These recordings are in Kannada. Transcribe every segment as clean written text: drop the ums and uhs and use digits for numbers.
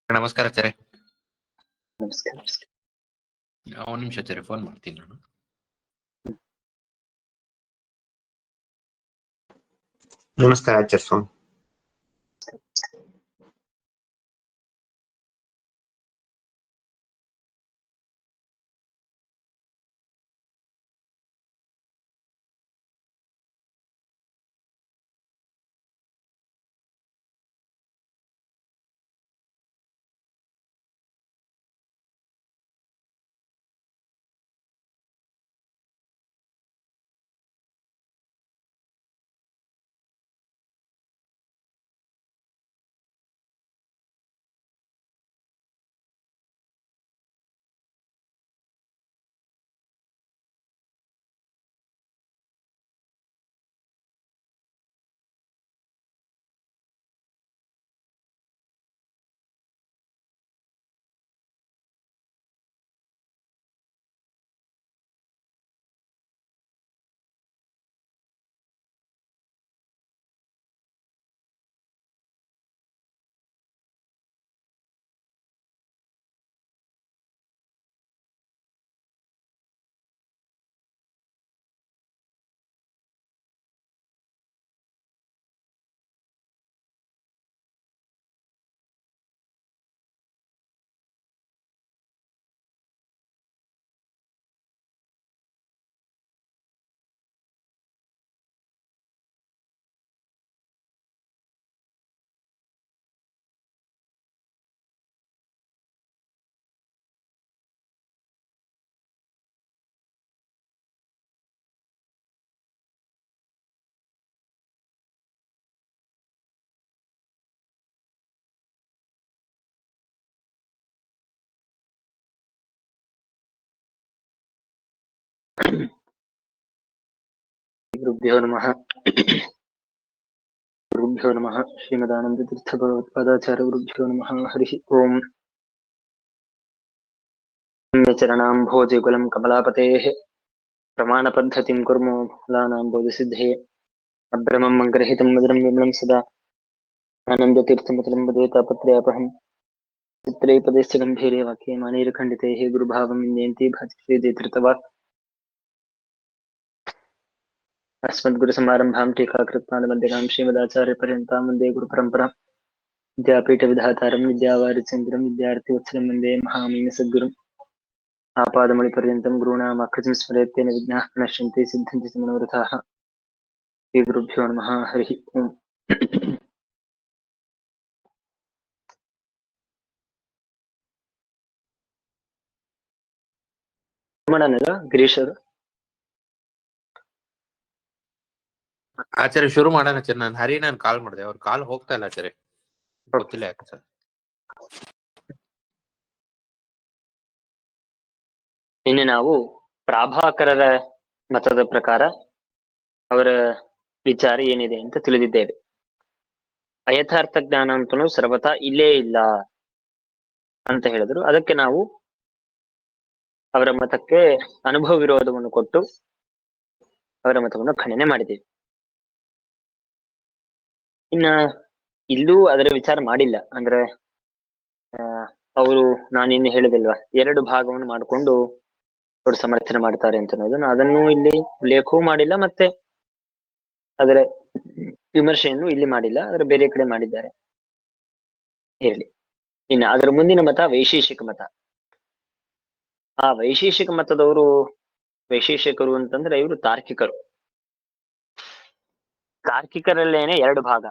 ನಮಸ್ಕಾರ ಆಚಾರ್ಯ. ನಮಸ್ಕಾರ. ಒಂದ್ ನಿಮಿಷ ಆಚಾರ್ಯ, ಫೋನ್ ಮಾಡ್ತೀನಿ ನಾನು. ನಮಸ್ಕಾರ ಆಚಾರ್ಯ ಸ್ವಾಮಿ. ಗುರುಭ್ಯೋ ನಮಃ. ಗುರುಭ್ಯೋ ನಮಃ. ಶ್ರೀಮದಾನಂದ ತೀರ್ಥ ಭಗವತ್ಪಾದಾಚಾರ್ಯ ಗುರುಭ್ಯೋ ನಮಃ. ಹರಿ ಓಂ. ಚರಣಾಂಭೋಜಯುಗಲಂ ಕಮಲಾಪತೇಃ ಪ್ರಮಾಣ ಪದ್ಧತಿಂ ಕುರ್ಮೋ ಫಲಾನಾಂ ಬೋಧಸಿದ್ಧೇ ಅಭ್ರಮಂ ಮಂಗರಹಿತಂ ಮಧುರಂ ವಿಮಲಂ ಸದಾ ಆನಂದ ತೀರ್ಥಮತಲಂ ವದೇತಾಪತ್ರಯಾಪಹಂ ಚಿತ್ರೇ ಪದೇಸ್ಯ ಗಂಭೀರೇ ವಾಕ್ಯೇ ಮಾನೈರ್ಖಂಡಿತೈಃ ಗುರುಭಾವಂ ವಿನಯಂತಿ ಭಾತಿ ಶ್ರೀದೇತೃತವಾಕ್ अस्मद्गुरुसमारम्भां टीकाकृत्पादमध्यगां श्रीमदाचार्यपर्यन्तां वन्दे गुरुपरम्परां विद्यापीठविधातारं विद्यावारिचन्द्रं विद्यार्थिवत्सलं वन्दे महामीनसद्गुरुम् आपादमणिपर्यन्तं गुरूणामाकृतिं स्मरेत्तेन विघ्नाः प्रणश्यन्ति सिद्धन्ति च मनोरथाः. श्रीगुरुभ्यो नमः. हरिः ओम्. ಮಾಡೋಣಲ್ಲ ಗಿರೀಶ್ ಅವರು? ಆಚಾರ್ಯ ಶುರು ಮಾಡೋಣ ಆಚಾರ್ಯ. ನಾನು ಕಾಲ್ ಮಾಡಿದೆ, ಅವ್ರ ಕಾಲ್ ಹೋಗ್ತಾ ಇಲ್ಲ ಆಚಾರ್ಯ, ಗೊತ್ತಿಲ್ಲ ಯಾಕೆ ಸರ್. ನಿನ್ನೆ ನಾವು ಪ್ರಾಭಾಕರರ ಮತದ ಪ್ರಕಾರ ಅವರ ವಿಚಾರ ಏನಿದೆ ಅಂತ ತಿಳಿದಿದ್ದೇವೆ. ಅಯಥಾರ್ಥ ಜ್ಞಾನ ಅಂತನೂ ಸರ್ವತಾ ಇಲ್ಲೇ ಇಲ್ಲ ಅಂತ ಹೇಳಿದ್ರು. ಅದಕ್ಕೆ ನಾವು ಅವರ ಮತಕ್ಕೆ ಅನುಭವ ವಿರೋಧವನ್ನು ಕೊಟ್ಟು ಅವರ ಮತವನ್ನು ಖಂಡನೆ ಮಾಡಿದ್ದೇವೆ. ಇನ್ನ ಇಲ್ಲೂ ಅದರ ವಿಚಾರ ಮಾಡಿಲ್ಲ. ಅಂದ್ರೆ ಅವರು ನಾನಿನ್ನು ಹೇಳಿದಿಲ್ವಾ, ಎರಡು ಭಾಗವನ್ನು ಮಾಡಿಕೊಂಡು ಅವರು ಸಮರ್ಥನೆ ಮಾಡ್ತಾರೆ ಅಂತ ಅನ್ನೋದನ್ನು, ಅದನ್ನು ಇಲ್ಲಿ ಉಲ್ಲೇಖವೂ ಮಾಡಿಲ್ಲ, ಮತ್ತೆ ಅದರ ವಿಮರ್ಶೆಯನ್ನು ಇಲ್ಲಿ ಮಾಡಿಲ್ಲ, ಅದರ ಬೇರೆ ಕಡೆ ಮಾಡಿದ್ದಾರೆ. ಇರಲಿ. ಇನ್ನು ಅದರ ಮುಂದಿನ ಮತ ವೈಶೇಷಿಕ ಮತ. ಆ ವೈಶೇಷಿಕ ಮತದವರು, ವೈಶೇಷಿಕರು ಅಂತಂದ್ರೆ ಇವರು ತಾರ್ಕಿಕರು. ತಾರ್ಕಿಕರಲ್ಲೇನೆ ಎರಡು ಭಾಗ,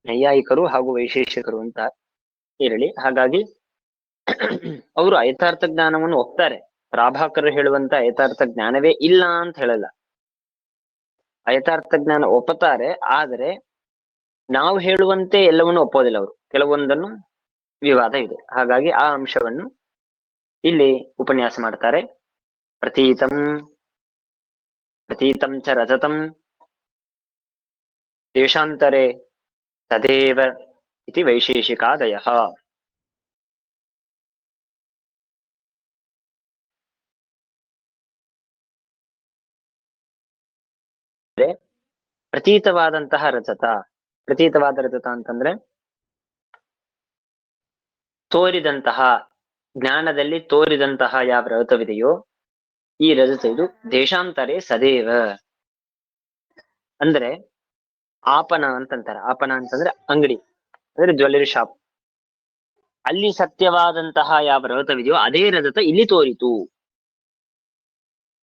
ನೈಯಾಯಿಕರು ಹಾಗೂ ವೈಶೇಷಿಕರು ಅಂತ ಇರಲಿ. ಹಾಗಾಗಿ ಅವರು ಅಯಥಾರ್ಥ ಜ್ಞಾನವನ್ನು ಒಪ್ತಾರೆ. ಪ್ರಾಭಾಕರರು ಹೇಳುವಂತ ಅಯಥಾರ್ಥ ಜ್ಞಾನವೇ ಇಲ್ಲ ಅಂತ ಹೇಳಲ್ಲ. ಅಯಥಾರ್ಥ ಜ್ಞಾನ ಒಪ್ಪುತ್ತಾರೆ, ಆದರೆ ನಾವು ಹೇಳುವಂತೆ ಎಲ್ಲವನ್ನು ಒಪ್ಪೋದಿಲ್ಲ. ಅವರು ಕೆಲವೊಂದನ್ನು ವಿವಾದ ಇದೆ. ಹಾಗಾಗಿ ಆ ಅಂಶವನ್ನು ಇಲ್ಲಿ ಉಪನ್ಯಾಸ ಮಾಡ್ತಾರೆ. ಪ್ರತೀತಂ ಪ್ರತೀತಂ ಚ ರಜತಂ ದೇಶಾಂತರೆ ತದೇವ ಇತಿ ವೈಶೇಷಿಕಾದಯಃ. ಪ್ರತೀತವಾದಂತಹ ರಜತ. ಪ್ರತೀತವಾದ ರಜತ ಅಂತಂದ್ರೆ ತೋರಿದಂತಹ ಜ್ಞಾನದಲ್ಲಿ ತೋರಿದಂತಹ ಯಾವ ರಜತವಿದೆಯೋ ಈ ರಜತ ಇದು ದೇಶಾಂತರೇ ಸದೇವ. ಅಂದ್ರೆ ಆಪನ ಅಂತಂತಾರೆ. ಆಪನ ಅಂತಂದ್ರೆ ಅಂಗಡಿ, ಅಂದ್ರೆ ಜ್ಯುವೆಲ್ಲರಿ ಶಾಪ್. ಅಲ್ಲಿ ಸತ್ಯವಾದಂತಹ ಯಾವ ರಜತವಿದೆಯೋ ಅದೇ ರಜತ ಇಲ್ಲಿ ತೋರಿತು.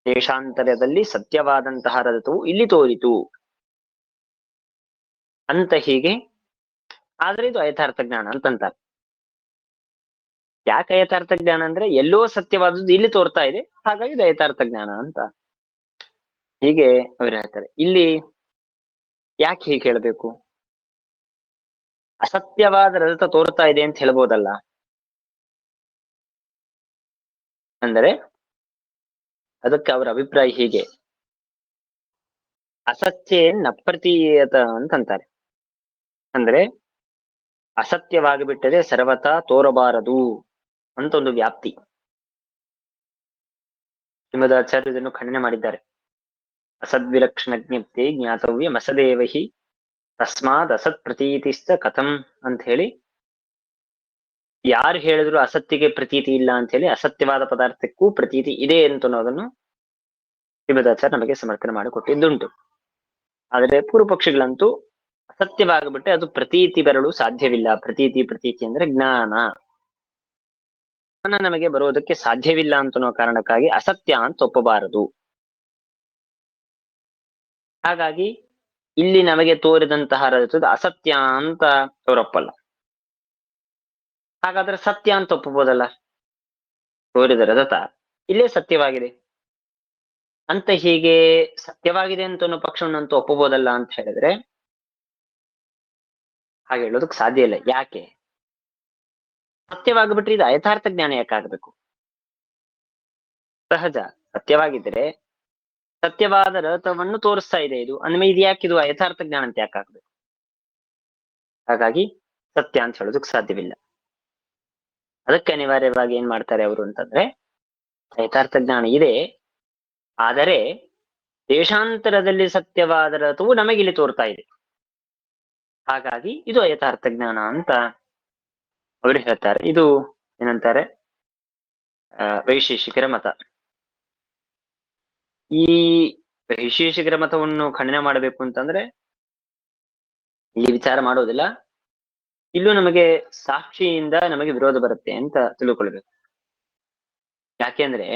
ದೇಶಾಂತರದಲ್ಲಿ ಸತ್ಯವಾದಂತಹ ರಜತವು ಇಲ್ಲಿ ತೋರಿತು ಅಂತ ಹೀಗೆ. ಆದ್ರೆ ಇದು ಯಥಾರ್ಥ ಜ್ಞಾನ ಅಂತಂತಾರೆ. ಯಾಕೆ ಯಥಾರ್ಥ ಜ್ಞಾನ ಅಂದ್ರೆ ಎಲ್ಲೋ ಸತ್ಯವಾದದ್ದು ಇಲ್ಲಿ ತೋರ್ತಾ ಇದೆ, ಹಾಗಾಗಿ ಇದು ಯಥಾರ್ಥ ಜ್ಞಾನ ಅಂತ ಹೀಗೆ ಅವ್ರು ಹೇಳ್ತಾರೆ. ಇಲ್ಲಿ ಯಾಕೆ ಹೀಗೆ ಹೇಳ್ಬೇಕು? ಅಸತ್ಯವಾದ ರಜತ ತೋರ್ತಾ ಇದೆ ಅಂತ ಹೇಳ್ಬೋದಲ್ಲ. ಅಂದರೆ ಅದಕ್ಕೆ ಅವರ ಅಭಿಪ್ರಾಯ ಹೀಗೆ, ಅಸತ್ಯೇ ನ ಪ್ರತೀಯತ ಅಂತಂತಾರೆ. ಅಂದ್ರೆ ಅಸತ್ಯವಾಗಿ ಬಿಟ್ಟರೆ ಸರ್ವತಾ ತೋರಬಾರದು ಅಂತ ಒಂದು ವ್ಯಾಪ್ತಿ. ಶ್ರೀಮದಾಚಾರ್ಯ ಇದನ್ನು ಖಂಡನೆ ಮಾಡಿದ್ದಾರೆ. ಅಸದ್ವಿಲಕ್ಷಣ ಜ್ಞಪ್ತಿ ಜ್ಞಾತವ್ಯ ಮಸದೇವಹಿ ತಸ್ಮಾದ್ ಅಸತ್ ಪ್ರತೀತಿಸ್ತ ಕಥಂ ಅಂತ ಹೇಳಿ, ಯಾರು ಹೇಳಿದ್ರು ಅಸತ್ಯಕ್ಕೆ ಪ್ರತೀತಿ ಇಲ್ಲ ಅಂತ ಹೇಳಿ ಅಸತ್ಯವಾದ ಪದಾರ್ಥಕ್ಕೂ ಪ್ರತೀತಿ ಇದೆ ಅಂತ ಅನ್ನೋದನ್ನು ಶ್ರೀಮದಾಚಾರ್ಯ ನಮಗೆ ಸಮರ್ಥನೆ ಮಾಡಿಕೊಟ್ಟಿದ್ದುಂಟು. ಆದರೆ ಪೂರ್ವ ಪಕ್ಷಿಗಳಂತೂ ಅಸತ್ಯವಾಗಿಬಿಟ್ಟೆ ಅದು ಪ್ರತೀತಿ ಬರಲು ಸಾಧ್ಯವಿಲ್ಲ. ಪ್ರತೀತಿ ಅಂದ್ರೆ ಜ್ಞಾನ ನಮಗೆ ಬರೋದಕ್ಕೆ ಸಾಧ್ಯವಿಲ್ಲ ಅಂತನೋ ಕಾರಣಕ್ಕಾಗಿ ಅಸತ್ಯ ಅಂತ ಒಪ್ಪಬಾರದು. ಹಾಗಾಗಿ ಇಲ್ಲಿ ನಮಗೆ ತೋರಿದಂತಹ ರಜತ ಅಸತ್ಯ ಅಂತ ಅವರೊಪ್ಪಲ್ಲ. ಹಾಗಾದ್ರೆ ಸತ್ಯ ಅಂತ ಒಪ್ಪಬಹುದಲ್ಲ. ತೋರಿದ ರಜತ ಇಲ್ಲೇ ಸತ್ಯವಾಗಿದೆ ಅಂತ ಹೀಗೆ ಸತ್ಯವಾಗಿದೆ ಅಂತ ಅನ್ನೋ ಪಕ್ಷವನ್ನಂತೂ ಒಪ್ಪಬಹುದಲ್ಲ ಅಂತ ಹೇಳಿದ್ರೆ ಹಾಗೆ ಹೇಳೋದಕ್ಕೆ ಸಾಧ್ಯ ಇಲ್ಲ. ಯಾಕೆ? ಸತ್ಯವಾಗಿಬಿಟ್ರೆ ಇದು ಯಥಾರ್ಥ ಜ್ಞಾನ ಯಾಕಾಗಬೇಕು? ಸಹಜ ಸತ್ಯವಾಗಿದ್ರೆ ಸತ್ಯವಾದ ರಜತವನ್ನು ತೋರಿಸ್ತಾ ಇದೆ ಇದು ಅಂದ್ಮೇಲೆ ಇದು ಯಾಕೆ ಇದು ಯಥಾರ್ಥ ಜ್ಞಾನ ಅಂತ ಯಾಕಾಗ್ಬೇಕು? ಹಾಗಾಗಿ ಸತ್ಯ ಅಂತ ಹೇಳೋದಕ್ಕೆ ಸಾಧ್ಯವಿಲ್ಲ. ಅದಕ್ಕೆ ಅನಿವಾರ್ಯವಾಗಿ ಏನ್ ಮಾಡ್ತಾರೆ ಅವರು ಅಂತಂದ್ರೆ, ಯಥಾರ್ಥ ಜ್ಞಾನ ಇದೆ, ಆದರೆ ದೇಶಾಂತರದಲ್ಲಿ ಸತ್ಯವಾದ ರಜತವು ನಮಗಿಲ್ಲಿ ತೋರ್ತಾ ಇದೆ, ಹಾಗಾಗಿ ಇದು ಯಥಾರ್ಥ ಜ್ಞಾನ ಅಂತ ಅವರು ಹೇಳ್ತಾರೆ. ಇದು ಏನಂತಾರೆ, ವೈಶೇಷಿಕರ ಮತ. ಈ ವೈಶೇಷಿಕರ ಮತವನ್ನು ಖಂಡನೆ ಮಾಡಬೇಕು ಅಂತಂದ್ರೆ ಇಲ್ಲಿ ವಿಚಾರ ಮಾಡೋದಿಲ್ಲ, ಇಲ್ಲೂ ನಮಗೆ ಸಾಕ್ಷಿಯಿಂದ ನಮಗೆ ವಿರೋಧ ಬರುತ್ತೆ ಅಂತ ತಿಳ್ಕೊಳ್ಬೇಕು. ಯಾಕೆಂದ್ರೆ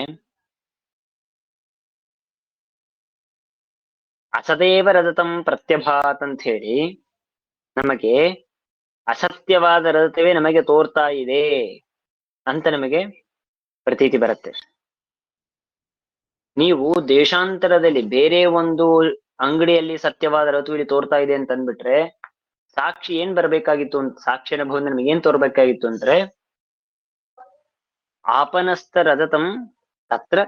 ಅಸದೇವ ರಜತಂ ಪ್ರತ್ಯಭಾತ್ ಅಂತ ಹೇಳಿ ನಮಗೆ ಅಸತ್ಯವಾದ ರಜತವೇ ನಮಗೆ ತೋರ್ತಾ ಇದೆ ಅಂತ ನಮಗೆ ಪ್ರತೀತಿ ಬರುತ್ತೆ. ನೀವು ದೇಶಾಂತರದಲ್ಲಿ ಬೇರೆ ಒಂದು ಅಂಗಡಿಯಲ್ಲಿ ಸತ್ಯವಾದ ರಜತು ಇಲ್ಲಿ ತೋರ್ತಾ ಇದೆ ಅಂತ ಅಂದ್ಬಿಟ್ರೆ ಸಾಕ್ಷಿ ಏನ್ ಬರ್ಬೇಕಾಗಿತ್ತು ಅಂತ, ಸಾಕ್ಷಿ ಅನುಭವದಿಂದ ನಮಗೆ ಏನ್ ತೋರ್ಬೇಕಾಗಿತ್ತು ಅಂದ್ರೆ ಆಪನಸ್ಥ ರಜತಂ ತತ್ರ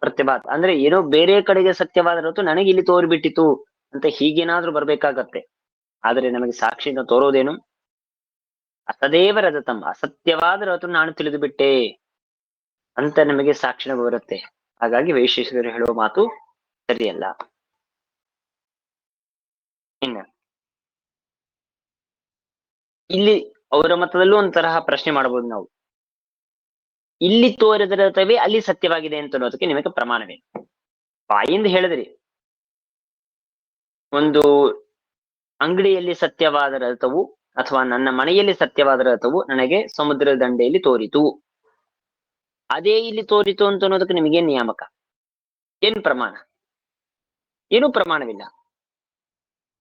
ಪ್ರತ್ಯಭಾತ್, ಅಂದ್ರೆ ಏನೋ ಬೇರೆ ಕಡೆಗೆ ಸತ್ಯವಾದ ರಜತು ನನಗೆ ಇಲ್ಲಿ ತೋರ್ಬಿಟ್ಟಿತು ಅಂತ ಹೀಗೇನಾದ್ರೂ ಬರ್ಬೇಕಾಗತ್ತೆ. ಆದ್ರೆ ನಮಗೆ ಸಾಕ್ಷಿಯಿಂದ ತೋರೋದೇನು? ಅಸದೇವ ರಜತಂ, ಅಸತ್ಯವಾದ ರಜತು ನಾನು ತಿಳಿದು ಬಿಟ್ಟೆ ಅಂತ ನಮಗೆ ಸಾಕ್ಷಿನ ಬರುತ್ತೆ. ಹಾಗಾಗಿ ವೈಶೇಷಿಕರು ಹೇಳುವ ಮಾತು ಸರಿಯಲ್ಲ. ಇನ್ನ ಇಲ್ಲಿ ಅವರ ಮತದಲ್ಲೂ ಒಂತರಹ ಪ್ರಶ್ನೆ ಮಾಡಬಹುದು ನಾವು, ಇಲ್ಲಿ ತೋರಿದ ರಜತವೇ ಅಲ್ಲಿ ಸತ್ಯವಾಗಿದೆ ಅಂತ ಅನ್ನೋದಕ್ಕೆ ನಿಮಗೆ ಪ್ರಮಾಣವೇ? ಬಾಯಿಂದ ಹೇಳಿದ್ರಿ ಒಂದು ಅಂಗಡಿಯಲ್ಲಿ ಸತ್ಯವಾದ ರಜತವು ಅಥವಾ ನನ್ನ ಮನೆಯಲ್ಲಿ ಸತ್ಯವಾದ ರಜತವು ನನಗೆ ಸಮುದ್ರದ ದಂಡೆಯಲ್ಲಿ ತೋರಿತು, ಅದೇ ಇಲ್ಲಿ ತೋರಿತು ಅಂತ ಅನ್ನೋದಕ್ಕೆ ನಿಮಗೇನ್ ನಿಯಾಮಕ? ಏನ್ ಪ್ರಮಾಣ? ಏನೂ ಪ್ರಮಾಣವಿಲ್ಲ.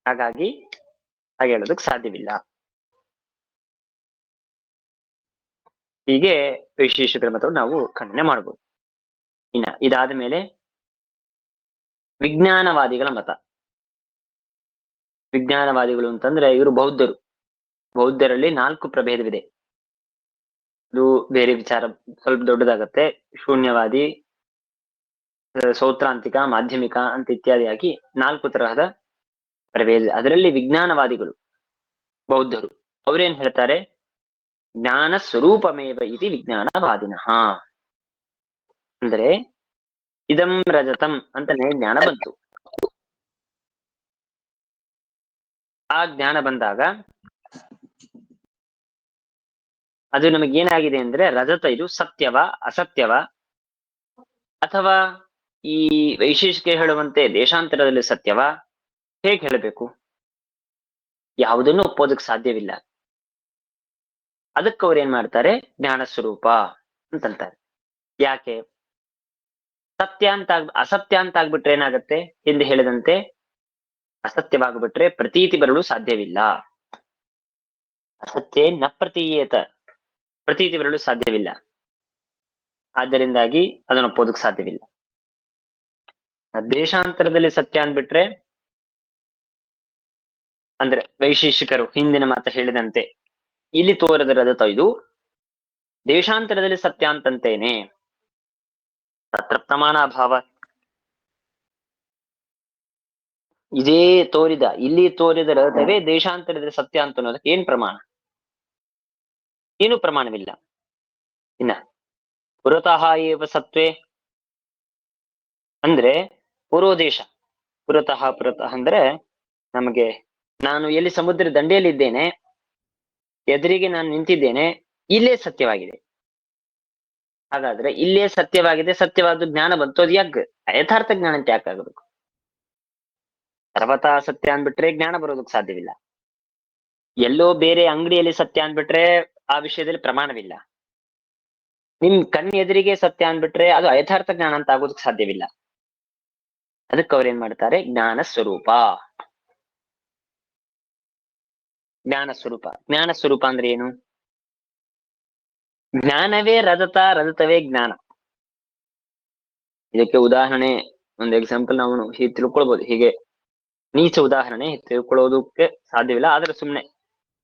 ಹಾಗಾಗಿ ಹಾಗೆ ಹೇಳೋದಕ್ಕೆ ಸಾಧ್ಯವಿಲ್ಲ. ಹೀಗೆ ವೈಶೇಷಿಕರ ಮತವನ್ನು ನಾವು ಖಂಡನೆ ಮಾಡಬಹುದು. ಇನ್ನ ಇದಾದ ಮೇಲೆ ವಿಜ್ಞಾನವಾದಿಗಳ ಮತ. ವಿಜ್ಞಾನವಾದಿಗಳು ಅಂತಂದ್ರೆ ಇವರು ಬೌದ್ಧರು. ಬೌದ್ಧರಲ್ಲಿ 4 ಪ್ರಭೇದವಿದೆ. ಇದು ಬೇರೆ ವಿಚಾರ, ಸ್ವಲ್ಪ ದೊಡ್ಡದಾಗತ್ತೆ. ಶೂನ್ಯವಾದಿ, ಸೌತ್ರಾಂತಿಕ, ಮಾಧ್ಯಮಿಕ ಅಂತ ಇತ್ಯಾದಿಯಾಗಿ 4 ತರಹದ ಪ್ರಭೇದ. ಅದರಲ್ಲಿ ವಿಜ್ಞಾನವಾದಿಗಳು ಬೌದ್ಧರು ಅವ್ರೇನ್ ಹೇಳ್ತಾರೆ, ಜ್ಞಾನ ಸ್ವರೂಪಮೇವ ಇತಿ ವಿಜ್ಞಾನವಾದಿನಃ. ಅಂದ್ರೆ ಇದಂ ರಜತಂ ಅಂತ ಜ್ಞಾನ ಬಂತು. ಆ ಜ್ಞಾನ ಬಂದಾಗ ಅದು ನಮಗೆ ಏನಾಗಿದೆ ಅಂದ್ರೆ ರಜತ ಇದು ಸತ್ಯವ ಅಸತ್ಯವ, ಅಥವಾ ಈ ವೈಶೇಷಿಕ ಹೇಳುವಂತೆ ದೇಶಾಂತರದಲ್ಲಿ ಸತ್ಯವ, ಹೇಗೆ ಹೇಳಬೇಕು? ಯಾವುದನ್ನು ಒಪ್ಪೋದಕ್ಕೆ ಸಾಧ್ಯವಿಲ್ಲ. ಅದಕ್ಕೆ ಅವ್ರು ಏನ್ ಮಾಡ್ತಾರೆ, ಜ್ಞಾನ ಸ್ವರೂಪ ಅಂತಂತಾರೆ. ಯಾಕೆ? ಸತ್ಯ ಅಂತ ಅಸತ್ಯ ಅಂತ ಆಗ್ಬಿಟ್ರೆ ಏನಾಗತ್ತೆ? ಹಿಂದೆ ಹೇಳಿದಂತೆ ಅಸತ್ಯವಾಗ್ಬಿಟ್ರೆ ಪ್ರತೀತಿ ಬರಲು ಸಾಧ್ಯವಿಲ್ಲ. ಅಸತ್ಯ ನ ಪ್ರತೀಯೇತ, ಪ್ರತೀತಿ ಬರಲು ಸಾಧ್ಯವಿಲ್ಲ. ಆದ್ದರಿಂದಾಗಿ ಅದನ್ನು ಒಪ್ಪೋದಕ್ಕೆ ಸಾಧ್ಯವಿಲ್ಲ. ದೇಶಾಂತರದಲ್ಲಿ ಸತ್ಯ ಅಂದ್ಬಿಟ್ರೆ, ಅಂದ್ರೆ ವೈಶೇಷಿಕರು ಹಿಂದಿನ ಮಾತ ಹೇಳಿದಂತೆ ಇಲ್ಲಿ ತೋರದ ರಜತ ಇದು, ದೇಶಾಂತರದಲ್ಲಿ ಸತ್ಯ ಅಂತಂತೇನೆ, ತತ್ರ ಪ್ರಮಾಣಾಭಾವ. ಇದೇ ತೋರಿದ ಇಲ್ಲಿ ತೋರಿದ ರಜತವೇ ದೇಶಾಂತರದಲ್ಲಿ ಸತ್ಯ ಅಂತ ಅನ್ನೋದಕ್ಕೆ ಏನ್ ಪ್ರಮಾಣ? ಏನು ಪ್ರಮಾಣವಿಲ್ಲ. ಇನ್ನ ಪುರತಃ ಏವ ಸತ್ವೇ ಅಂದ್ರೆ ಪೂರ್ವದೇಶ, ಪುರತಃ ಅಂದ್ರೆ ನಮಗೆ, ನಾನು ಎಲ್ಲಿ ಸಮುದ್ರ ದಂಡೆಯಲ್ಲಿದ್ದೇನೆ, ಎದುರಿಗೆ ನಾನು ನಿಂತಿದ್ದೇನೆ, ಇಲ್ಲೇ ಸತ್ಯವಾಗಿದೆ. ಹಾಗಾದ್ರೆ ಇಲ್ಲೇ ಸತ್ಯವಾಗಿದೆ, ಸತ್ಯವಾದ ಜ್ಞಾನ ಬಂತು, ಅದು ಯಾಕೆ ಯಥಾರ್ಥ ಜ್ಞಾನ ಅಂತ ಯಾಕೆ ಆಗಬೇಕು? ಸರ್ವತಾ ಸತ್ಯ ಅಂದ್ಬಿಟ್ರೆ ಜ್ಞಾನ ಬರೋದಕ್ಕೆ ಸಾಧ್ಯವಿಲ್ಲ. ಎಲ್ಲೋ ಬೇರೆ ಅಂಗಡಿಯಲ್ಲಿ ಸತ್ಯ ಅಂದ್ಬಿಟ್ರೆ ಆ ವಿಷಯದಲ್ಲಿ ಪ್ರಮಾಣವಿಲ್ಲ. ನಿಮ್ ಕಣ್ಣು ಎದುರಿಗೆ ಸತ್ಯ ಅಂದ್ಬಿಟ್ರೆ ಅದು ಯಥಾರ್ಥ ಜ್ಞಾನ ಅಂತ ಆಗೋದಕ್ಕೆ ಸಾಧ್ಯವಿಲ್ಲ. ಅದಕ್ಕೆ ಅವ್ರೇನ್ ಮಾಡ್ತಾರೆ, ಜ್ಞಾನ ಸ್ವರೂಪ. ಜ್ಞಾನ ಸ್ವರೂಪ, ಜ್ಞಾನ ಸ್ವರೂಪ ಅಂದ್ರೆ ಏನು? ಜ್ಞಾನವೇ ರಜತ, ರಜತವೇ ಜ್ಞಾನ. ಇದಕ್ಕೆ ಉದಾಹರಣೆ, ಒಂದು ಎಕ್ಸಾಂಪಲ್ ನಾವು ಹೀಗೆ ತಿಳ್ಕೊಳ್ಬಹುದು. ಹೀಗೆ ನೀಚ ಉದಾಹರಣೆ ತಿಳ್ಕೊಳ್ಳೋದಕ್ಕೆ ಸಾಧ್ಯವಿಲ್ಲ, ಆದ್ರೆ ಸುಮ್ನೆ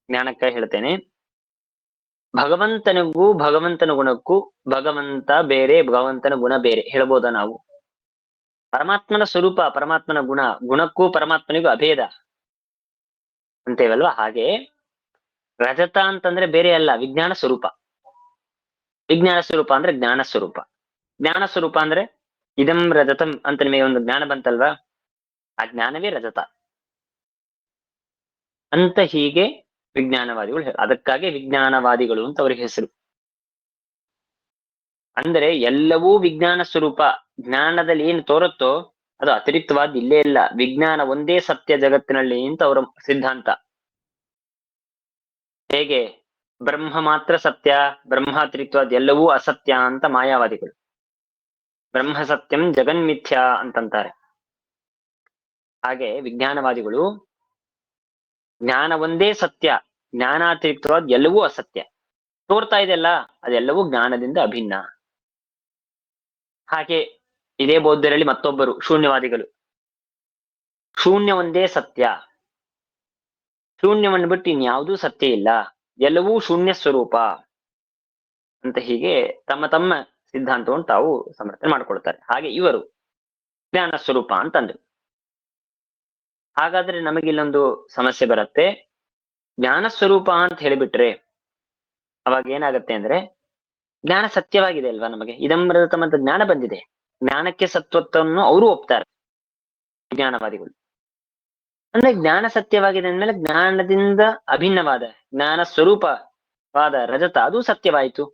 ಜ್ಞಾನಕ್ಕೆ ಹೇಳ್ತೇನೆ. ಭಗವಂತನಿಗೂ ಭಗವಂತನ ಗುಣಕ್ಕೂ ಭಗವಂತ ಬೇರೆ, ಭಗವಂತನ ಗುಣ ಬೇರೆ ಹೇಳ್ಬೋದಾ ನಾವು? ಪರಮಾತ್ಮನ ಸ್ವರೂಪ, ಪರಮಾತ್ಮನ ಗುಣ, ಗುಣಕ್ಕೂ ಪರಮಾತ್ಮನಿಗೂ ಅಭೇದ ಅಂತೇವಲ್ವಾ? ಹಾಗೆ ರಜತ ಅಂತಂದ್ರೆ ಬೇರೆ ಅಲ್ಲ, ವಿಜ್ಞಾನ ಸ್ವರೂಪ. ವಿಜ್ಞಾನ ಸ್ವರೂಪ ಅಂದ್ರೆ ಜ್ಞಾನ ಸ್ವರೂಪ. ಜ್ಞಾನ ಸ್ವರೂಪ ಅಂದ್ರೆ ಇದಂ ರಜತಂ ಅಂತ ನಿಮಗೆ ಒಂದು ಜ್ಞಾನ ಬಂತಲ್ವಾ, ಆ ಜ್ಞಾನವೇ ರಜತ ಅಂತ. ಹೀಗೆ ವಿಜ್ಞಾನವಾದಿಗಳು ಅದಕ್ಕಾಗಿ ವಿಜ್ಞಾನವಾದಿಗಳು ಅಂತ ಅವ್ರಿಗೆ ಹೆಸರು. ಅಂದ್ರೆ ಎಲ್ಲವೂ ವಿಜ್ಞಾನ ಸ್ವರೂಪ. ಜ್ಞಾನದಲ್ಲಿ ಏನು ತೋರುತ್ತೋ ಅದು ಅತಿರಿಕ್ತವಾದ ಇಲ್ಲೇ ಇಲ್ಲ, ವಿಜ್ಞಾನ ಒಂದೇ ಸತ್ಯ ಜಗತ್ತಿನಲ್ಲಿ ಅಂತ ಅವರ ಸಿದ್ಧಾಂತ. ಹೇಗೆ ಬ್ರಹ್ಮ ಮಾತ್ರ ಸತ್ಯ, ಬ್ರಹ್ಮಾತಿರಿಕ್ತವಾದ ಎಲ್ಲವೂ ಅಸತ್ಯ ಅಂತ ಮಾಯಾವಾದಿಗಳು. ಬ್ರಹ್ಮ ಸತ್ಯಂ ಜಗನ್ಮಿಥ್ಯಾ ಅಂತಂತಾರೆ. ಹಾಗೆ ವಿಜ್ಞಾನವಾದಿಗಳು ಜ್ಞಾನ ಒಂದೇ ಸತ್ಯ, ಜ್ಞಾನಾತಿರಿಕ್ತವಾದ ಎಲ್ಲವೂ ಅಸತ್ಯ ತೋರ್ತಾ ಇದೆಯಲ್ಲ, ಅದೆಲ್ಲವೂ ಜ್ಞಾನದಿಂದ ಅಭಿನ್ನ. ಹಾಗೆ ಇದೇ ಬೌದ್ಧರಲ್ಲಿ ಮತ್ತೊಬ್ಬರು ಶೂನ್ಯವಾದಿಗಳು. ಶೂನ್ಯ ಒಂದೇ ಸತ್ಯ, ಶೂನ್ಯವನ್ನು ಬಿಟ್ಟು ಇನ್ಯಾವುದೂ ಸತ್ಯ ಇಲ್ಲ, ಎಲ್ಲವೂ ಶೂನ್ಯ ಸ್ವರೂಪ ಅಂತ ಹೀಗೆ ತಮ್ಮ ತಮ್ಮ ಸಿದ್ಧಾಂತವನ್ನು ತಾವು ಸಮರ್ಥನೆ ಮಾಡ್ಕೊಳ್ತಾರೆ. ಹಾಗೆ ಇವರು ಜ್ಞಾನ ಸ್ವರೂಪ ಅಂತಂದ್ರು. ಹಾಗಾದ್ರೆ ನಮಗಿಲ್ಲೊಂದು ಸಮಸ್ಯೆ ಬರುತ್ತೆ. ಜ್ಞಾನ ಸ್ವರೂಪ ಅಂತ ಹೇಳಿಬಿಟ್ರೆ ಅವಾಗ ಏನಾಗತ್ತೆ ಅಂದ್ರೆ, ಜ್ಞಾನ ಸತ್ಯವಾಗಿದೆ ಅಲ್ವಾ? ನಮಗೆ ಇದಮ್ರತಮಂತ ಜ್ಞಾನ ಬಂದಿದೆ, ಜ್ಞಾನಕ್ಕೆ ಸತ್ವತ್ವವನ್ನು ಅವರು ಒಪ್ತಾರೆ ವಿಜ್ಞಾನವಾದಿಗಳು. ಅಂದ್ರೆ ಜ್ಞಾನ ಸತ್ಯವಾಗಿದೆ ಅಂದ್ಮೇಲೆ ಜ್ಞಾನದಿಂದ ಅಭಿನ್ನವಾದ ಜ್ಞಾನ ಸ್ವರೂಪವಾದ ರಜತ ಅದು ಸತ್ಯವಾಯಿತು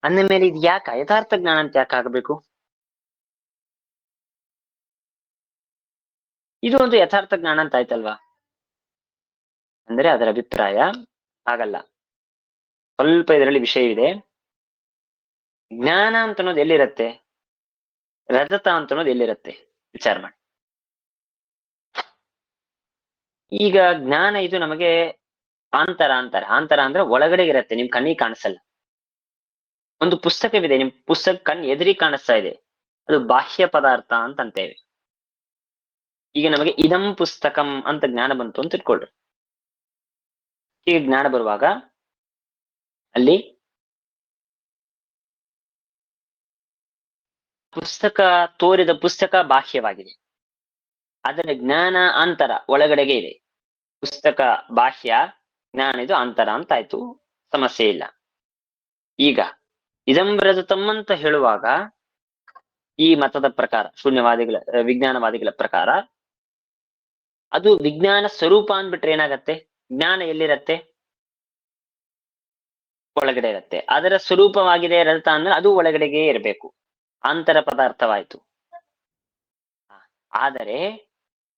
ಅಂದ ಮೇಲೆ ಇದು ಯಾಕೆ ಯಥಾರ್ಥ ಜ್ಞಾನ ಅಂತ ಯಾಕೆ ಆಗಬೇಕು? ಇದು ಒಂದು ಯಥಾರ್ಥ ಜ್ಞಾನ ಅಂತ ಆಯ್ತಲ್ವಾ? ಅಂದ್ರೆ ಅದರ ಅಭಿಪ್ರಾಯ ಹಾಗಲ್ಲ. ಸ್ವಲ್ಪ ಇದರಲ್ಲಿ ವಿಷಯವಿದೆ. ಜ್ಞಾನ ಅಂತ ಅನ್ನೋದು ಎಲ್ಲಿರತ್ತೆ, ರಜತ ಅಂತ ಅನ್ನೋದು ಎಲ್ಲಿರತ್ತೆ ವಿಚಾರ ಮಾಡಿ. ಈಗ ಜ್ಞಾನ ಇದು ನಮಗೆ ಆಂತರ ಅಂತಾರೆ. ಆಂತರ ಅಂದ್ರೆ ಒಳಗಡೆ ಇರತ್ತೆ, ನಿಮ್ ಕಣ್ಣಿಗೆ ಕಾಣಿಸಲ್ಲ. ಒಂದು ಪುಸ್ತಕವಿದೆ, ನಿಮ್ ಪುಸ್ತಕ ಕಣ್ ಎದುರಿಗೆ ಕಾಣಿಸ್ತಾ ಇದೆ, ಅದು ಬಾಹ್ಯ ಪದಾರ್ಥ ಅಂತ ಅಂತೇವೆ. ಈಗ ನಮಗೆ ಇದಂ ಪುಸ್ತಕಂ ಅಂತ ಜ್ಞಾನ ಬಂತು ಅಂತ ಇಟ್ಕೊಳ್ರಿ. ಈಗ ಜ್ಞಾನ ಬರುವಾಗ ಅಲ್ಲಿ ಪುಸ್ತಕ ತೋರಿದ ಪುಸ್ತಕ ಬಾಹ್ಯವಾಗಿದೆ, ಅದರ ಜ್ಞಾನ ಆಂತರ ಒಳಗಡೆಗೆ ಇದೆ. ಪುಸ್ತಕ ಬಾಹ್ಯ, ಜ್ಞಾನ ಇದು ಆಂತರ ಅಂತ ಆಯ್ತು, ಸಮಸ್ಯೆ ಇಲ್ಲ. ಈಗ ಇದಂ ರಜತಂ ಅಂತ ಹೇಳುವಾಗ ಈ ಮತದ ಪ್ರಕಾರ, ಶೂನ್ಯವಾದಿಗಳ ವಿಜ್ಞಾನವಾದಿಗಳ ಪ್ರಕಾರ ಅದು ವಿಜ್ಞಾನ ಸ್ವರೂಪ ಅಂದ್ಬಿಟ್ರೆ ಏನಾಗತ್ತೆ? ಜ್ಞಾನ ಎಲ್ಲಿರತ್ತೆ? ಒಳಗಡೆ ಇರುತ್ತೆ. ಅದರ ಸ್ವರೂಪವಾಗಿದೆ ರಜತ ಅಂದ್ರೆ ಅದು ಒಳಗಡೆಗೆ ಇರಬೇಕು, ಆಂತರ ಪದಾರ್ಥವಾಯ್ತು. ಆದರೆ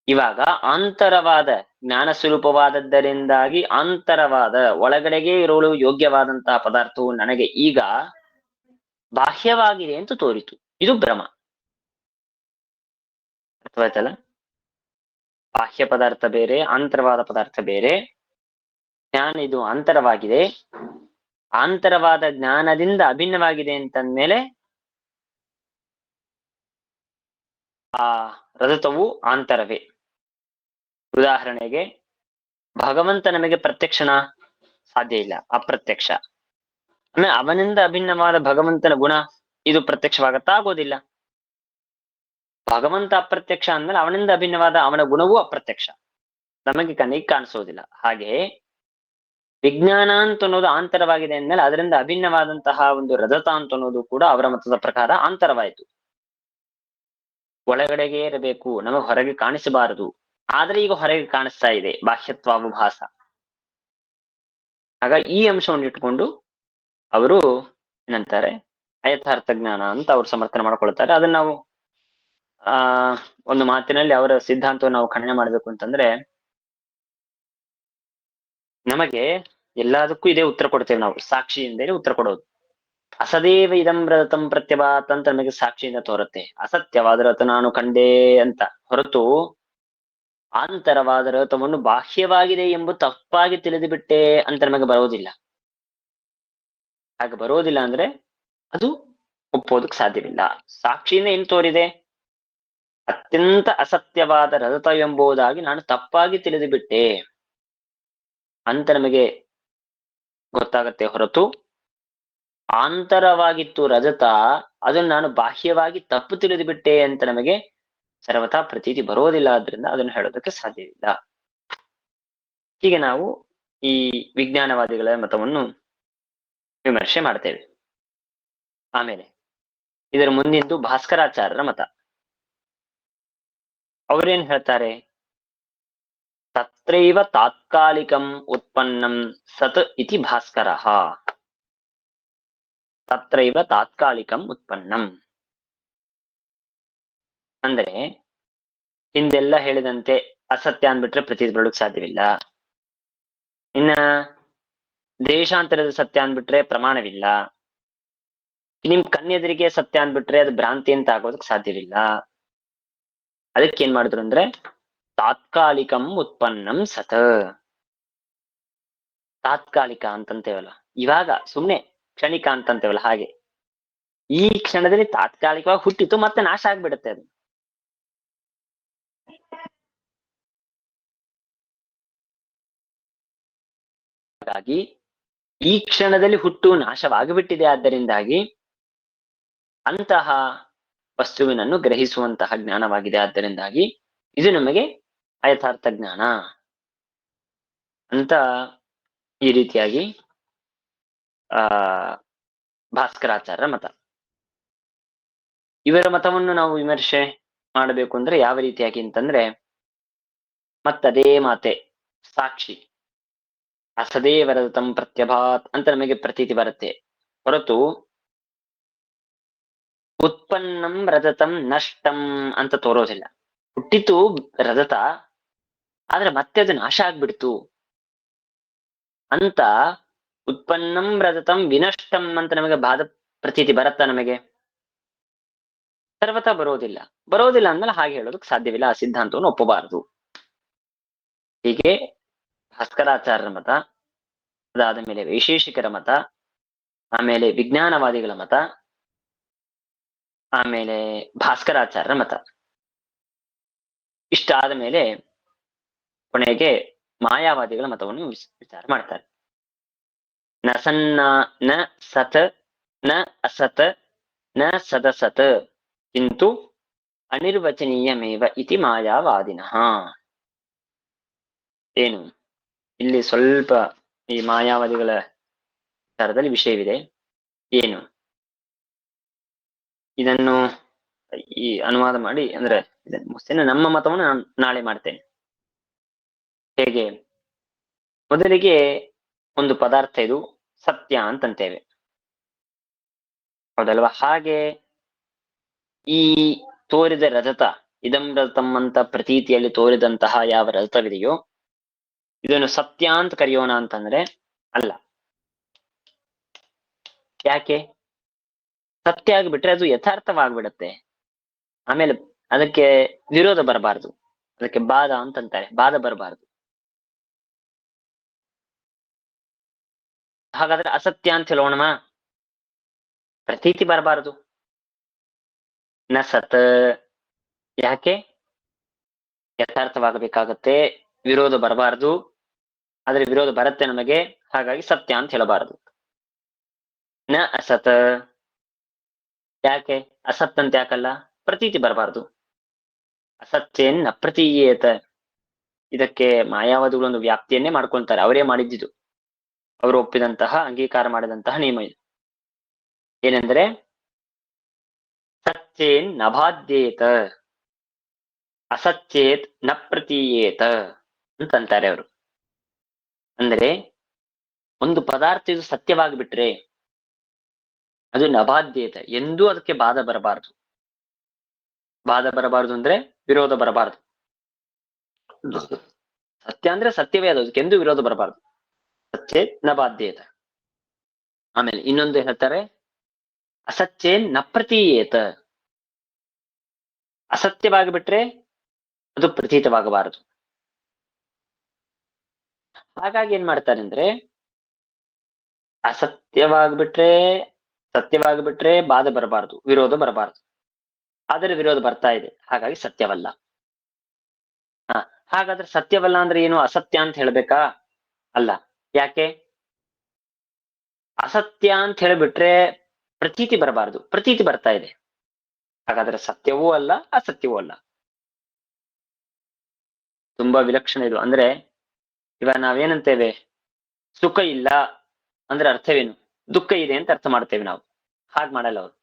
ಇವಾಗ ಆಂತರವಾದ ಜ್ಞಾನ ಸ್ವರೂಪವಾದದ್ದರಿಂದಾಗಿ ಆಂತರವಾದ ಒಳಗಡೆಗೆ ಇರಲು ಯೋಗ್ಯವಾದಂತಹ ಪದಾರ್ಥವು ನನಗೆ ಈಗ ಬಾಹ್ಯವಾಗಿದೆ ಅಂತ ತೋರಿತು. ಇದು ಭ್ರಮ. ಅರ್ಥವಾಯ್ತಲ್ಲ? ಬಾಹ್ಯ ಪದಾರ್ಥ ಬೇರೆ, ಆಂತರವಾದ ಪದಾರ್ಥ ಬೇರೆ. ಜ್ಞಾನ ಇದು ಅಂತರವಾಗಿದೆ, ಆಂತರವಾದ ಜ್ಞಾನದಿಂದ ಅಭಿನ್ನವಾಗಿದೆ ಅಂತಂದ್ಮೇಲೆ ಆ ರಜತವು ಆಂತರವೇ. ಉದಾಹರಣೆಗೆ ಭಗವಂತ ನಮಗೆ ಪ್ರತ್ಯಕ್ಷನ? ಸಾಧ್ಯ ಇಲ್ಲ, ಅಪ್ರತ್ಯಕ್ಷ. ಆಮೇಲೆ ಅವನಿಂದ ಅಭಿನ್ನವಾದ ಭಗವಂತನ ಗುಣ ಇದು ಪ್ರತ್ಯಕ್ಷವಾಗತ್ತಾ? ಆಗೋದಿಲ್ಲ. ಭಗವಂತ ಅಪ್ರತ್ಯಕ್ಷ ಅಂದ್ಮೇಲೆ ಅವನಿಂದ ಅಭಿನ್ನವಾದ ಅವನ ಗುಣವೂ ಅಪ್ರತ್ಯಕ್ಷ, ನಮಗೆ ಕಣ್ಣಿಗೆ ಕಾಣಿಸೋದಿಲ್ಲ. ಹಾಗೆ ವಿಜ್ಞಾನ ಅಂತ ಅನ್ನೋದು ಆಂತರವಾಗಿದೆ ಅಂದ್ಮೇಲೆ ಅದರಿಂದ ಅಭಿನ್ನವಾದಂತಹ ಒಂದು ರಜತ ಅಂತ ಅನ್ನೋದು ಕೂಡ ಅವರ ಮತದ ಪ್ರಕಾರ ಆಂತರವಾಯಿತು. ಒಳಗಡೆಗೆ ಇರಬೇಕು, ನಮಗೆ ಹೊರಗೆ ಕಾಣಿಸಬಾರದು. ಆದ್ರೆ ಈಗ ಹೊರಗೆ ಕಾಣಿಸ್ತಾ ಇದೆ, ಬಾಹ್ಯತ್ವಾಭಾಸ. ಆಗ ಈ ಅಂಶವನ್ನು ಇಟ್ಕೊಂಡು ಅವರು ಏನಂತಾರೆ, ಅಯಥಾರ್ಥ ಜ್ಞಾನ ಅಂತ ಅವ್ರು ಸಮರ್ಥನೆ ಮಾಡ್ಕೊಳ್ತಾರೆ. ಅದನ್ನ ನಾವು ಒಂದು ಮಾತಿನಲ್ಲಿ ಅವರ ಸಿದ್ಧಾಂತವನ್ನು ನಾವು ಖಂಡನೆ ಮಾಡ್ಬೇಕು ಅಂತಂದ್ರೆ, ನಮಗೆ ಎಲ್ಲದಕ್ಕೂ ಇದೇ ಉತ್ತರ ಕೊಡ್ತೇವೆ ನಾವು, ಸಾಕ್ಷಿಯಿಂದಲೇ ಉತ್ತರ ಕೊಡೋದು. ಅಸದೇವ ಇದಂ ರಜತಂ ಪ್ರತ್ಯಭಾತ್ ಅಂತ ನಮಗೆ ಸಾಕ್ಷಿಯಿಂದ ತೋರುತ್ತೆ. ಅಸತ್ಯವಾದ ರಥ ನಾನು ಕಂಡೆ ಅಂತ ಹೊರತು ಆಂತರವಾದ ರಥವನ್ನು ಬಾಹ್ಯವಾಗಿದೆ ಎಂಬುದು ತಪ್ಪಾಗಿ ತಿಳಿದು ಬಿಟ್ಟೆ ಅಂತ ನಮಗೆ ಬರೋದಿಲ್ಲ. ಹಾಗೆ ಬರೋದಿಲ್ಲ ಅಂದ್ರೆ ಅದು ಒಪ್ಪೋದಕ್ಕೆ ಸಾಧ್ಯವಿಲ್ಲ. ಸಾಕ್ಷಿಯಿಂದ ಏನ್ ತೋರಿದೆ? ಅತ್ಯಂತ ಅಸತ್ಯವಾದ ರಜತ ಎಂಬುದಾಗಿ ನಾನು ತಪ್ಪಾಗಿ ತಿಳಿದು ಬಿಟ್ಟೆ ಅಂತ ನಮಗೆ ಗೊತ್ತಾಗತ್ತೆ ಹೊರತು ಆಂತರವಾಗಿತ್ತು ರಜತ, ಅದನ್ನು ನಾನು ಬಾಹ್ಯವಾಗಿ ತಪ್ಪು ತಿಳಿದು ಬಿಟ್ಟೆ ಅಂತ ನಮಗೆ ಸರ್ವಥಾ ಪ್ರತೀತಿ ಬರೋದಿಲ್ಲ. ಆದ್ರಿಂದ ಅದನ್ನು ಹೇಳೋದಕ್ಕೆ ಸಾಧ್ಯವಿಲ್ಲ. ಹೀಗೆ ನಾವು ಈ ವಿಜ್ಞಾನವಾದಿಗಳ ಮತವನ್ನು ವಿಮರ್ಶೆ ಮಾಡ್ತೇವೆ. ಆಮೇಲೆ ಇದರ ಮುಂದಿಂದು ಭಾಸ್ಕರಾಚಾರ್ಯರ ಮತ. ಅವರೇನ್ ಹೇಳ್ತಾರೆ? ತತ್ರೈವ ತಾತ್ಕಾಲಿಕಂ ಉತ್ಪನ್ನಂ ಸತ್ ಇತಿ ಭಾಸ್ಕರಃ. ತತ್ರೈವ ತಾತ್ಕಾಲಿಕಂ ಉತ್ಪನ್ನಂ ಅಂದ್ರೆ ಹಿಂದೆಲ್ಲ ಹೇಳಿದಂತೆ ಅಸತ್ಯ ಅಂದ್ಬಿಟ್ರೆ ಪ್ರತೀತಿ ಬರಲಿಕ್ಕೆ ಸಾಧ್ಯವಿಲ್ಲ. ಇನ್ನ ದೇಶಾಂತರದ ಸತ್ಯ ಅಂದ್ಬಿಟ್ರೆ ಪ್ರಮಾಣವಿಲ್ಲ. ನಿಮ್ ಕಣ್ಣೆದುರಿಗೆ ಸತ್ಯ ಅಂದ್ಬಿಟ್ರೆ ಅದು ಭ್ರಾಂತಿ ಅಂತ ಆಗೋದಕ್ಕೆ ಸಾಧ್ಯವಿಲ್ಲ. ಅದಕ್ಕೆ ಏನ್ ಮಾಡಿದ್ರು ಅಂದ್ರೆ ತಾತ್ಕಾಲಿಕಂ ಉತ್ಪನ್ನಂ ಸತ್. ತಾತ್ಕಾಲಿಕ ಅಂತಂತೇವಲ್ಲ, ಇವಾಗ ಸುಮ್ನೆ ಕ್ಷಣಿಕ ಅಂತಂತೇವಲ್ಲ, ಹಾಗೆ ಈ ಕ್ಷಣದಲ್ಲಿ ತಾತ್ಕಾಲಿಕವಾಗಿ ಹುಟ್ಟಿತು ಮತ್ತೆ ನಾಶ ಆಗ್ಬಿಡುತ್ತೆ ಅದು. ಹಾಗಾಗಿ ಈ ಕ್ಷಣದಲ್ಲಿ ಹುಟ್ಟು ನಾಶವಾಗಿಬಿಟ್ಟಿದೆ. ಆದ್ದರಿಂದಾಗಿ ಅಂತಹ ವಸ್ತುವಿನನ್ನು ಗ್ರಹಿಸುವಂತಹ ಜ್ಞಾನವಾಗಿದೆ. ಆದ್ದರಿಂದಾಗಿ ಇದು ನಮಗೆ ಅಯಥಾರ್ಥ ಜ್ಞಾನ ಅಂತ ಈ ರೀತಿಯಾಗಿ ಭಾಸ್ಕರಾಚಾರ್ಯರ ಮತ. ಇವರ ಮತವನ್ನು ನಾವು ವಿಮರ್ಶೆ ಮಾಡಬೇಕು ಅಂದ್ರೆ ಯಾವ ರೀತಿಯಾಗಿ ಅಂತಂದ್ರೆ, ಮತ್ತದೇ ಮಾತೆ ಸಾಕ್ಷಿ ಅಸದೇವ ರಜತಂ ಪ್ರತ್ಯಭಾತ್ ಅಂತ ನಮಗೆ ಪ್ರತೀತಿ ಬರುತ್ತೆ ಹೊರತು ಉತ್ಪನ್ನಂ ರಜತಂ ನಷ್ಟಂ ಅಂತ ತೋರೋದಿಲ್ಲ. ಹುಟ್ಟಿತು ರಜತ, ಆದ್ರೆ ಮತ್ತೆ ಅದು ನಾಶ ಆಗ್ಬಿಡ್ತು ಅಂತ ಉತ್ಪನ್ನಂ ರಜತಂ ವಿನಷ್ಟಂ ಅಂತ ನಮಗೆ ಬಾಧ ಪ್ರತೀತಿ ಬರುತ್ತಾ? ನಮಗೆ ಸರ್ವತಾ ಬರೋದಿಲ್ಲ. ಬರೋದಿಲ್ಲ ಅಂದ್ಮೇಲೆ ಹಾಗೆ ಹೇಳೋದಕ್ಕೆ ಸಾಧ್ಯವಿಲ್ಲ. ಆ ಸಿದ್ಧಾಂತವನ್ನು ಒಪ್ಪಬಾರದು. ಹೀಗೆ ಭಾಸ್ಕರಾಚಾರ್ಯರ ಮತ, ಅದಾದ ಮೇಲೆ ವೈಶೇಷಿಕರ ಮತ, ಆಮೇಲೆ ವಿಜ್ಞಾನವಾದಿಗಳ ಮತ, ಆಮೇಲೆ ಭಾಸ್ಕರಾಚಾರ್ಯರ ಮತ. ಇಷ್ಟಾದ ಮೇಲೆ ಕೊನೆಗೆ ಮಾಯಾವಾದಿಗಳ ಮತವನ್ನು ವಿಚಾರ ಮಾಡ್ತಾರೆ. ನ ಸನ್ನ ನ ಸತ್ ನ ಅಸತ್ ನ ಸದಸತ್ ಕಿಂತು ಅನಿರ್ವಚನೀಯಮೇವ ಇತಿ ಮಾಯಾವಾದಿನಃ. ಏನು ಇಲ್ಲಿ ಸ್ವಲ್ಪ ಈ ಮಾಯಾವಾದಿಗಳ ವಿಚಾರದಲ್ಲಿ ವಿಷಯವಿದೆ. ಏನು ಇದನ್ನು ಈ ಅನುವಾದ ಮಾಡಿ ಅಂದ್ರೆ ಇದನ್ನು ನಮ್ಮ ಮತವನ್ನು ನಾನು ನಾಳೆ ಮಾಡ್ತೇನೆ. ಹೇಗೆ? ಮೊದಲಿಗೆ ಒಂದು ಪದಾರ್ಥ ಇದು ಸತ್ಯ ಅಂತಂತೇವೆ. ಹೌದಲ್ವಾ? ಹಾಗೆ ಈ ತೋರಿದ ರಜತ, ಇದಂ ರಜತಂ ಅಂತ ಪ್ರತೀತಿಯಲ್ಲಿ ತೋರಿದಂತಹ ಯಾವ ರಜತವಿದೆಯೋ ಇದನ್ನು ಸತ್ಯ ಅಂತ ಕರೆಯೋಣ ಅಂತಂದ್ರೆ ಅಲ್ಲ. ಯಾಕೆ? ಸತ್ಯ ಆಗ್ಬಿಟ್ರೆ ಅದು ಯಥಾರ್ಥವಾಗ್ಬಿಡತ್ತೆ. ಆಮೇಲೆ ಅದಕ್ಕೆ ವಿರೋಧ ಬರಬಾರದು, ಅದಕ್ಕೆ ಬಾಧ ಅಂತಂತಾರೆ, ಬಾಧ ಬರಬಾರದು. ಹಾಗಾದ್ರೆ ಅಸತ್ಯ ಅಂತ ಹೇಳೋಣ, ಪ್ರತೀತಿ ಬರಬಾರದು. ನ ಸತ್, ಯಾಕೆ? ಯಥಾರ್ಥವಾಗಬೇಕಾಗತ್ತೆ, ವಿರೋಧ ಬರಬಾರದು. ಆದ್ರೆ ವಿರೋಧ ಬರುತ್ತೆ ನಮಗೆ, ಹಾಗಾಗಿ ಸತ್ಯ ಅಂತ ಹೇಳಬಾರದು. ನ ಅಸತ್, ಯಾಕೆ? ಅಸತ್ ಅಂತ ಯಾಕಲ್ಲ? ಪ್ರತೀತಿ ಬರಬಾರದು. ಅಸತ್ಯನ್ ನ ಪ್ರತೀಯೇತ, ಇದಕ್ಕೆ ಮಾಯಾವಾದಿಗಳು ಒಂದು ವ್ಯಾಪ್ತಿಯನ್ನೇ ಮಾಡ್ಕೊಳ್ತಾರೆ, ಅವರೇ ಮಾಡಿದ್ದಿದ್ದು, ಅವರು ಒಪ್ಪಿದಂತಹ ಅಂಗೀಕಾರ ಮಾಡಿದಂತಹ ನಿಯಮ ಇದು. ಏನೆಂದ್ರೆ ಸತ್ಯೇನ್ ನಭಾದ್ಯೇತ ಅಸತ್ಯೇತ್ ನ ಪ್ರತೀಯೇತ ಅಂತಂತಾರೆ ಅವರು. ಅಂದ್ರೆ ಒಂದು ಪದಾರ್ಥ ಇದು ಸತ್ಯವಾಗಿಬಿಟ್ರೆ ಅದು ನಭಾದ್ಯೇತ, ಎಂದೂ ಅದಕ್ಕೆ ಬಾಧ ಬರಬಾರದು. ಬಾಧ ಬರಬಾರದು ಅಂದ್ರೆ ವಿರೋಧ ಬರಬಾರದು. ಸತ್ಯ ಅಂದ್ರೆ ಸತ್ಯವೇ, ಅದು ಅದಕ್ಕೆ ಎಂದೂ ವಿರೋಧ ಬರಬಾರದು. ಸತ್ಯೇತ್ ನ ಬಾಧ್ಯೇತ. ಆಮೇಲೆ ಇನ್ನೊಂದು ಹೇಳ್ತಾರೆ ಅಸತ್ಯೇನ್ ನ ಪ್ರತೀಯೇತ, ಅಸತ್ಯವಾಗಿ ಬಿಟ್ರೆ ಅದು ಪ್ರತೀತವಾಗಬಾರದು. ಹಾಗಾಗಿ ಏನ್ ಮಾಡ್ತಾರೆ ಅಂದ್ರೆ ಅಸತ್ಯವಾಗಿಬಿಟ್ರೆ ಸತ್ಯವಾಗಿಬಿಟ್ರೆ ಬಾಧೆ ಬರಬಾರದು, ವಿರೋಧ ಬರಬಾರದು. ಆದರೆ ವಿರೋಧ ಬರ್ತಾ ಇದೆ, ಹಾಗಾಗಿ ಸತ್ಯವಲ್ಲ. ಹಾಗಾದ್ರೆ ಸತ್ಯವಲ್ಲ ಅಂದ್ರೆ ಏನು? ಅಸತ್ಯ ಅಂತ ಹೇಳ್ಬೇಕಾ? ಅಲ್ಲ. ಯಾಕೆ? ಅಸತ್ಯ ಅಂತ ಹೇಳಿಬಿಟ್ರೆ ಪ್ರತೀತಿ ಬರಬಾರದು, ಪ್ರತೀತಿ ಬರ್ತಾ ಇದೆ, ಹಾಗಾದ್ರೆ ಸತ್ಯವೂ ಅಲ್ಲ ಅಸತ್ಯವೂ ಅಲ್ಲ. ತುಂಬಾ ವಿಲಕ್ಷಣ ಇದು. ಅಂದ್ರೆ ಇವಾಗ ನಾವೇನಂತೇವೆ, ಸುಖ ಇಲ್ಲ ಅಂದ್ರೆ ಅರ್ಥವೇನು? ದುಃಖ ಇದೆ ಅಂತ ಅರ್ಥ ಮಾಡ್ತೇವೆ ನಾವು. ಹಾಗೆ ಮಾಡಲ್ಲ ಅವರು.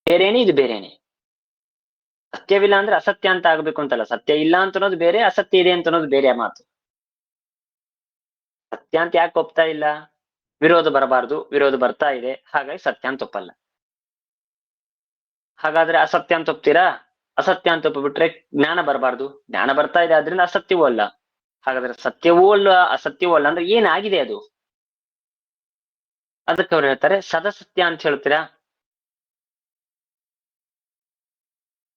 ಬೇರೇನೆ, ಇದು ಬೇರೇನೆ. ಸತ್ಯವಿಲ್ಲ ಅಂದ್ರೆ ಅಸತ್ಯ ಅಂತ ಆಗ್ಬೇಕು ಅಂತಲ್ಲ, ಸತ್ಯ ಇಲ್ಲ ಅಂತ ಅನ್ನೋದು ಬೇರೆ, ಅಸತ್ಯ ಇದೆ ಅಂತ ಅನ್ನೋದು ಬೇರೆ ಮಾತು. ಸತ್ಯ ಅಂತ ಯಾಕೆ ಒಪ್ತಾ ಇಲ್ಲ? ವಿರೋಧ ಬರಬಾರದು, ವಿರೋಧ ಬರ್ತಾ ಇದೆ, ಹಾಗಾಗಿ ಸತ್ಯ ಅಂತ ಒಪ್ಪಲ್ಲ. ಹಾಗಾದ್ರೆ ಅಸತ್ಯ ಅಂತ ಒಪ್ತೀರಾ? ಅಸತ್ಯ ಅಂತ ಒಪ್ಪಿಬಿಟ್ರೆ ಜ್ಞಾನ ಬರಬಾರ್ದು, ಜ್ಞಾನ ಬರ್ತಾ ಇದೆ, ಆದ್ರಿಂದ ಅಸತ್ಯವೂ ಅಲ್ಲ. ಹಾಗಾದ್ರೆ ಸತ್ಯವೂ ಅಲ್ಲ ಅಸತ್ಯವೂ ಅಲ್ಲ ಅಂದ್ರೆ ಏನಾಗಿದೆ ಅದು? ಅದಕ್ಕೆ ಅವ್ರು ಹೇಳ್ತಾರೆ ಸದಸತ್ಯ ಅಂತ ಹೇಳ್ತೀರಾ?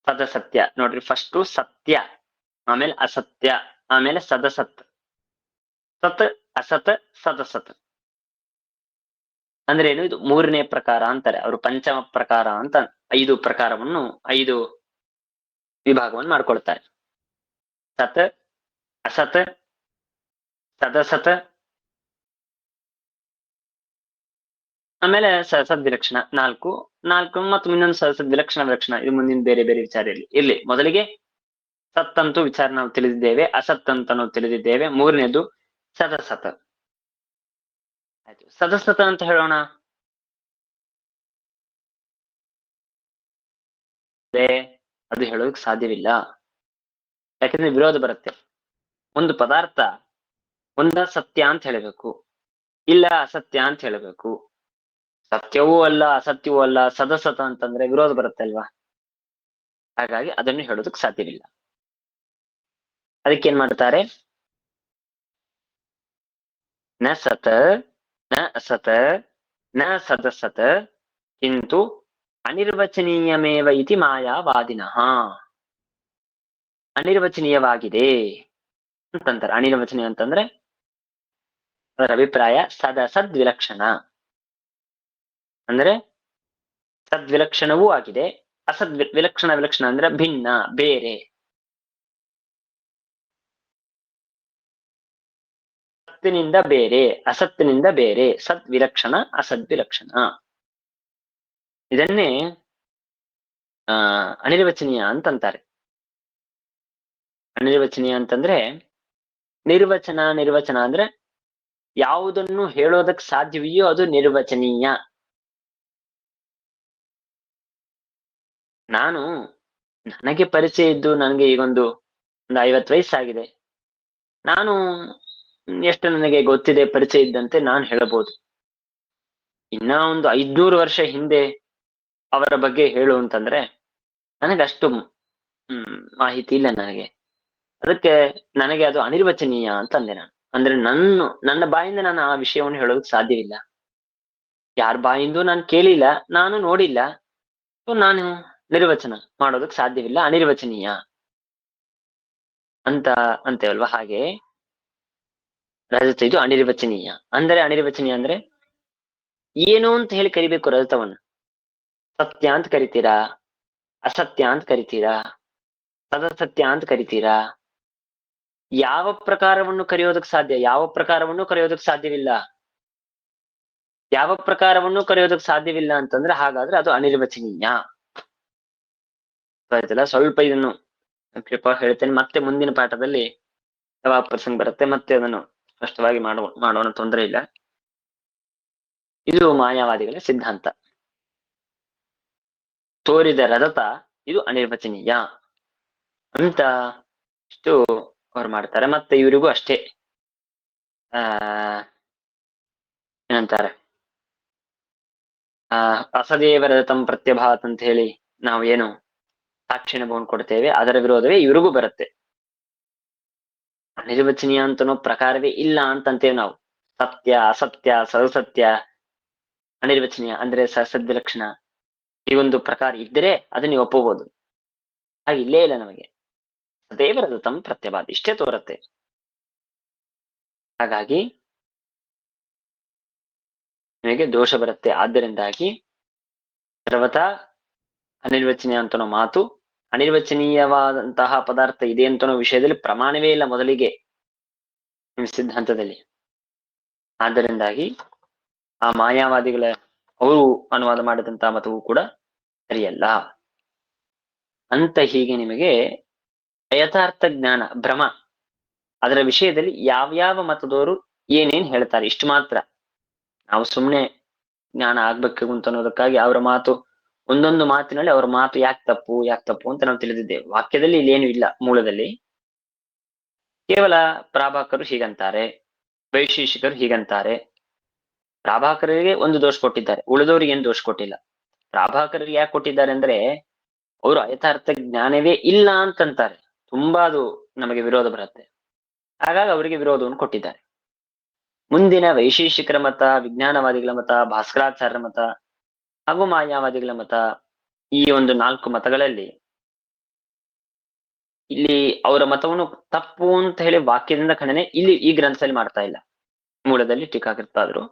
ಸದಸತ್ಯ ನೋಡ್ರಿ, ಫಸ್ಟ್ ಸತ್ಯ, ಆಮೇಲೆ ಅಸತ್ಯ, ಆಮೇಲೆ ಸದಸತ್. ಸತ್ ಅಸತ್ ಸದಸತ್ ಅಂದ್ರೆ ಏನು? ಇದು ಮೂರನೇ ಪ್ರಕಾರ ಅಂತಾರೆ ಅವರು, ಪಂಚಮ ಪ್ರಕಾರ ಅಂತ. 5 ಪ್ರಕಾರವನ್ನು, 5 ವಿಭಾಗವನ್ನು ಮಾಡ್ಕೊಳ್ತಾರೆ. ಸತ್, ಅಸತ್, ಸದಸತ್, ಆಮೇಲೆ ಸದ್ವಿಲಕ್ಷಣ. 4 ಮತ್ತು ಇನ್ನೊಂದು ಸದ್ವಿಲಕ್ಷಣ ವಿಲಕ್ಷಣ. ಇದು ಮುಂದಿನ ಬೇರೆ ಬೇರೆ ವಿಚಾರ ಇರ್ಲಿ. ಮೊದಲಿಗೆ ಸತ್ತಂತೂ ವಿಚಾರ ನಾವು ತಿಳಿದಿದ್ದೇವೆ, ಅಸತ್ ಅಂತ ನಾವು ತಿಳಿದಿದ್ದೇವೆ. ಮೂರನೇದು ಸದಸತ. ಆಯ್ತು, ಸದಸತ ಅಂತ ಹೇಳೋಣ. ಅದು ಹೇಳೋದಕ್ಕೆ ಸಾಧ್ಯವಿಲ್ಲ, ಯಾಕಂದ್ರೆ ವಿರೋಧ ಬರುತ್ತೆ. ಒಂದು ಪದಾರ್ಥ ಒಂದ ಸತ್ಯ ಅಂತ ಹೇಳಬೇಕು, ಇಲ್ಲ ಅಸತ್ಯ ಅಂತ ಹೇಳಬೇಕು. ಸತ್ಯವೂ ಅಲ್ಲ ಅಸತ್ಯವೂ ಅಲ್ಲ ಸದಸತ ಅಂತಂದ್ರೆ ವಿರೋಧ ಬರುತ್ತೆ ಅಲ್ವಾ? ಹಾಗಾಗಿ ಅದನ್ನು ಹೇಳೋದಕ್ಕೆ ಸಾಧ್ಯವಿಲ್ಲ. ಅದಕ್ಕೇನ್ ಮಾಡ್ತಾರೆ? ನ ಸತ ನ ಅಸತ ನ ಸದಸತ ಕಿಂತು ಅನಿರ್ವಚನೀಯಮೇವ ಇತಿ ಮಾಯಾವಾದಿನಃ. ಅನಿರ್ವಚನೀಯವಾಗಿದೆ ಅಂತಂತಾರೆ. ಅನಿರ್ವಚನೀಯ ಅಂತಂದ್ರೆ ಅದರ ಅಭಿಪ್ರಾಯ ಸದ್ವಿಲಕ್ಷಣ, ಅಂದ್ರೆ ಸದ್ವಿಲಕ್ಷಣವೂ ಆಗಿದೆ, ವಿಲಕ್ಷಣ ಅಂದ್ರೆ ಭಿನ್ನ, ಬೇರೆ. ಸತ್ತಿನಿಂದ ಬೇರೆ, ಅಸತ್ತಿನಿಂದ ಬೇರೆ, ಸದ್ವಿಲಕ್ಷಣ ಅಸದ್ವಿಲಕ್ಷಣ. ಇದನ್ನೇ ಅನಿರ್ವಚನೀಯ ಅಂತಂತಾರೆ. ಅನಿರ್ವಚನೀಯ ಅಂತಂದ್ರೆ ನಿರ್ವಚನ ಅಂದ್ರೆ ಯಾವುದನ್ನು ಹೇಳೋದಕ್ ಸಾಧ್ಯವಿದೆಯೋ ಅದು ನಿರ್ವಚನೀಯ. ನನಗೆ ಪರಿಚಯ ಇದ್ದು, ನನಗೆ ಈಗೊಂದು 50 ವಯಸ್ಸಾಗಿದೆ. ನಾನು ಎಷ್ಟು ನನಗೆ ಗೊತ್ತಿದೆ ಪರಿಚಯ ಇದ್ದಂತೆ ನಾನು ಹೇಳಬಹುದು. ಇನ್ನ ಒಂದು 500 ವರ್ಷ ಹಿಂದೆ ಅವರ ಬಗ್ಗೆ ಹೇಳು ಅಂತಂದ್ರೆ ನನಗಷ್ಟು ಮಾಹಿತಿ ಇಲ್ಲ ನನಗೆ. ಅದಕ್ಕೆ ನನಗೆ ಅದು ಅನಿರ್ವಚನೀಯ ಅಂತ ಅಂದೆ ನಾನು. ಅಂದ್ರೆ ನನ್ನ ಬಾಯಿಂದ ನಾನು ಆ ವಿಷಯವನ್ನು ಹೇಳೋದಕ್ಕೆ ಸಾಧ್ಯವಿಲ್ಲ. ಯಾರ ಬಾಯಿಂದೂ ನಾನು ಕೇಳಿಲ್ಲ, ನಾನು ನೋಡಿಲ್ಲ. ನಾನು ನಿರ್ವಚನ ಮಾಡೋದಕ್ಕೆ ಸಾಧ್ಯವಿಲ್ಲ, ಅನಿರ್ವಚನೀಯ ಅಂತ ಅಂತೇವಲ್ವಾ. ಹಾಗೆ ರಜತ ಇದು ಅನಿರ್ವಚನೀಯ. ಅನಿರ್ವಚನೀಯ ಅಂದ್ರೆ ಏನು ಅಂತ ಹೇಳಿ ಕರಿಬೇಕು ರಜತವನ್ನ? ಸತ್ಯ ಅಂತ ಕರಿತೀರಾ, ಅಸತ್ಯ ಅಂತ ಕರಿತೀರಾ, ಸದಸತ್ಯ ಅಂತ ಕರಿತೀರಾ? ಯಾವ ಪ್ರಕಾರವನ್ನು ಕರೆಯೋದಕ್ಕೆ ಸಾಧ್ಯ? ಯಾವ ಪ್ರಕಾರವನ್ನು ಕರೆಯೋದಕ್ಕೆ ಸಾಧ್ಯವಿಲ್ಲ. ಯಾವ ಪ್ರಕಾರವನ್ನು ಕರೆಯೋದಕ್ಕೆ ಸಾಧ್ಯವಿಲ್ಲ ಅಂತಂದ್ರೆ ಹಾಗಾದ್ರೆ ಅದು ಅನಿರ್ವಚನೀಯ. ಆಯ್ತಲ್ಲ, ಸ್ವಲ್ಪ ಇದನ್ನು ಕೃಪಾ ಹೇಳ್ತೇನೆ. ಮತ್ತೆ ಮುಂದಿನ ಪಾಠದಲ್ಲಿ ಯಾವ ಪ್ರಸಂಗ ಬರುತ್ತೆ ಮತ್ತೆ ಅದನ್ನು ಸ್ಪಷ್ಟವಾಗಿ ಮಾಡೋಣ, ತೊಂದರೆ ಇಲ್ಲ. ಇದು ಮಾಯಾವಾದಿಗಳ ಸಿದ್ಧಾಂತ. ತೋರಿದ ರಜತ ಇದು ಅನಿರ್ವಚನೀಯ ಅಂತ ಇಷ್ಟು ಅವ್ರು ಮಾಡ್ತಾರೆ. ಮತ್ತೆ ಇವರಿಗೂ ಅಷ್ಟೇ ಏನಂತಾರೆ, ಅಸದೇವ ರಜತಂ ಪ್ರತ್ಯಭಾತ್ ಅಂತ ಹೇಳಿ ನಾವು ಏನು ಸಾಕ್ಷಿಣವನ್ನು ಕೊಡ್ತೇವೆ, ಅದರ ವಿರೋಧವೇ ಇವ್ರಿಗೂ ಬರುತ್ತೆ. ಅನಿರ್ವಚನೀಯ ಅಂತನೋ ಪ್ರಕಾರವೇ ಇಲ್ಲ ಅಂತಂತೇವೆ ನಾವು. ಸತ್ಯ, ಅಸತ್ಯ, ಸದಸತ್ಯ, ಅನಿರ್ವಚನೀಯ ಅಂದ್ರೆ ಸದ್ಯ ಲಕ್ಷಣ, ಈ ಒಂದು ಪ್ರಕಾರ ಇದ್ದರೆ ಅದನ್ನ ನೀವು ಒಪ್ಪಬಹುದು. ಹಾಗೆ ಇಲ್ಲೇ ಇಲ್ಲ ನಮಗೆ. ಸದೇವ ರಜತಂ ಪ್ರತ್ಯಭಾತ್ ಇಷ್ಟೇ ತೋರತ್ತೆ. ಹಾಗಾಗಿ ನಿಮಗೆ ದೋಷ ಬರುತ್ತೆ. ಆದ್ದರಿಂದಾಗಿ ಸರ್ವತಾ ಅನಿರ್ವಚನೀಯ ಅಂತನೋ ಮಾತು, ಅನಿರ್ವಚನೀಯವಾದಂತಹ ಪದಾರ್ಥ ಇದೆ ಅಂತನೋ ವಿಷಯದಲ್ಲಿ ಪ್ರಮಾಣವೇ ಇಲ್ಲ ಮೊದಲಿಗೆ ನಿಮ್ಮ ಸಿದ್ಧಾಂತದಲ್ಲಿ. ಆದ್ದರಿಂದಾಗಿ ಆ ಮಾಯಾವಾದಿಗಳ ಅವರು ಅನುವಾದ ಮಾಡಿದಂತಹ ಮತವು ಕೂಡ ಸರಿಯಲ್ಲ ಅಂತ. ಹೀಗೆ ನಿಮಗೆ ಯಥಾರ್ಥ ಜ್ಞಾನ ಭ್ರಮ ಅದರ ವಿಷಯದಲ್ಲಿ ಯಾವ್ಯಾವ ಮತದವರು ಏನೇನ್ ಹೇಳ್ತಾರೆ ಇಷ್ಟು ಮಾತ್ರ. ನಾವು ಸುಮ್ನೆ ಜ್ಞಾನ ಆಗ್ಬೇಕು ಅಂತ ಅನ್ನೋದಕ್ಕಾಗಿ ಅವರ ಮಾತು, ಒಂದೊಂದು ಮಾತಿನಲ್ಲಿ ಅವರ ಮಾತು ಯಾಕೆ ತಪ್ಪು ಅಂತ ನಾವು ತಿಳಿದಿದ್ದೇವೆ. ವಾಕ್ಯದಲ್ಲಿ ಇಲ್ಲೇನು ಇಲ್ಲ. ಮೂಲದಲ್ಲಿ ಕೇವಲ ಪ್ರಾಭಾಕರು ಹೀಗಂತಾರೆ, ವೈಶೇಷಿಕರು ಹೀಗಂತಾರೆ. ಪ್ರಾಭಾಕರಿಗೆ ಒಂದು ದೋಷ ಕೊಟ್ಟಿದ್ದಾರೆ, ಉಳಿದವರಿಗೆ ಏನು ದೋಷ ಕೊಟ್ಟಿಲ್ಲ. ಪ್ರಾಭಾಕರಿಗೆ ಯಾಕೆ ಕೊಟ್ಟಿದ್ದಾರೆ ಅಂದ್ರೆ ಅವರು ಯಥಾರ್ಥ ಜ್ಞಾನವೇ ಇಲ್ಲ ಅಂತಂತಾರೆ. ತುಂಬಾ ಅದು ನಮಗೆ ವಿರೋಧ ಬರುತ್ತೆ. ಹಾಗಾಗಿ ಅವರಿಗೆ ವಿರೋಧವನ್ನು ಕೊಟ್ಟಿದ್ದಾರೆ. ಮುಂದಿನ ವೈಶೇಷಿಕರ ಮತ, ವಿಜ್ಞಾನವಾದಿಗಳ ಮತ, ಭಾಸ್ಕರಾಚಾರ್ಯರ ಮತ ಹಾಗೂ ಮಾಯಾವಾದಿಗಳ ಮತ, ಈ ಒಂದು 4 ಮತಗಳಲ್ಲಿ ಇಲ್ಲಿ ಅವರ ಮತವನ್ನು ತಪ್ಪು ಅಂತ ಹೇಳಿ ವಾಕ್ಯದಿಂದ ಖಂಡನೆ ಇಲ್ಲಿ ಈ ಗ್ರಂಥದಲ್ಲಿ ಮಾಡ್ತಾ ಇಲ್ಲ. ಮೂಲದಲ್ಲಿ ಟೀಕಾಕೃತಾದ್ರು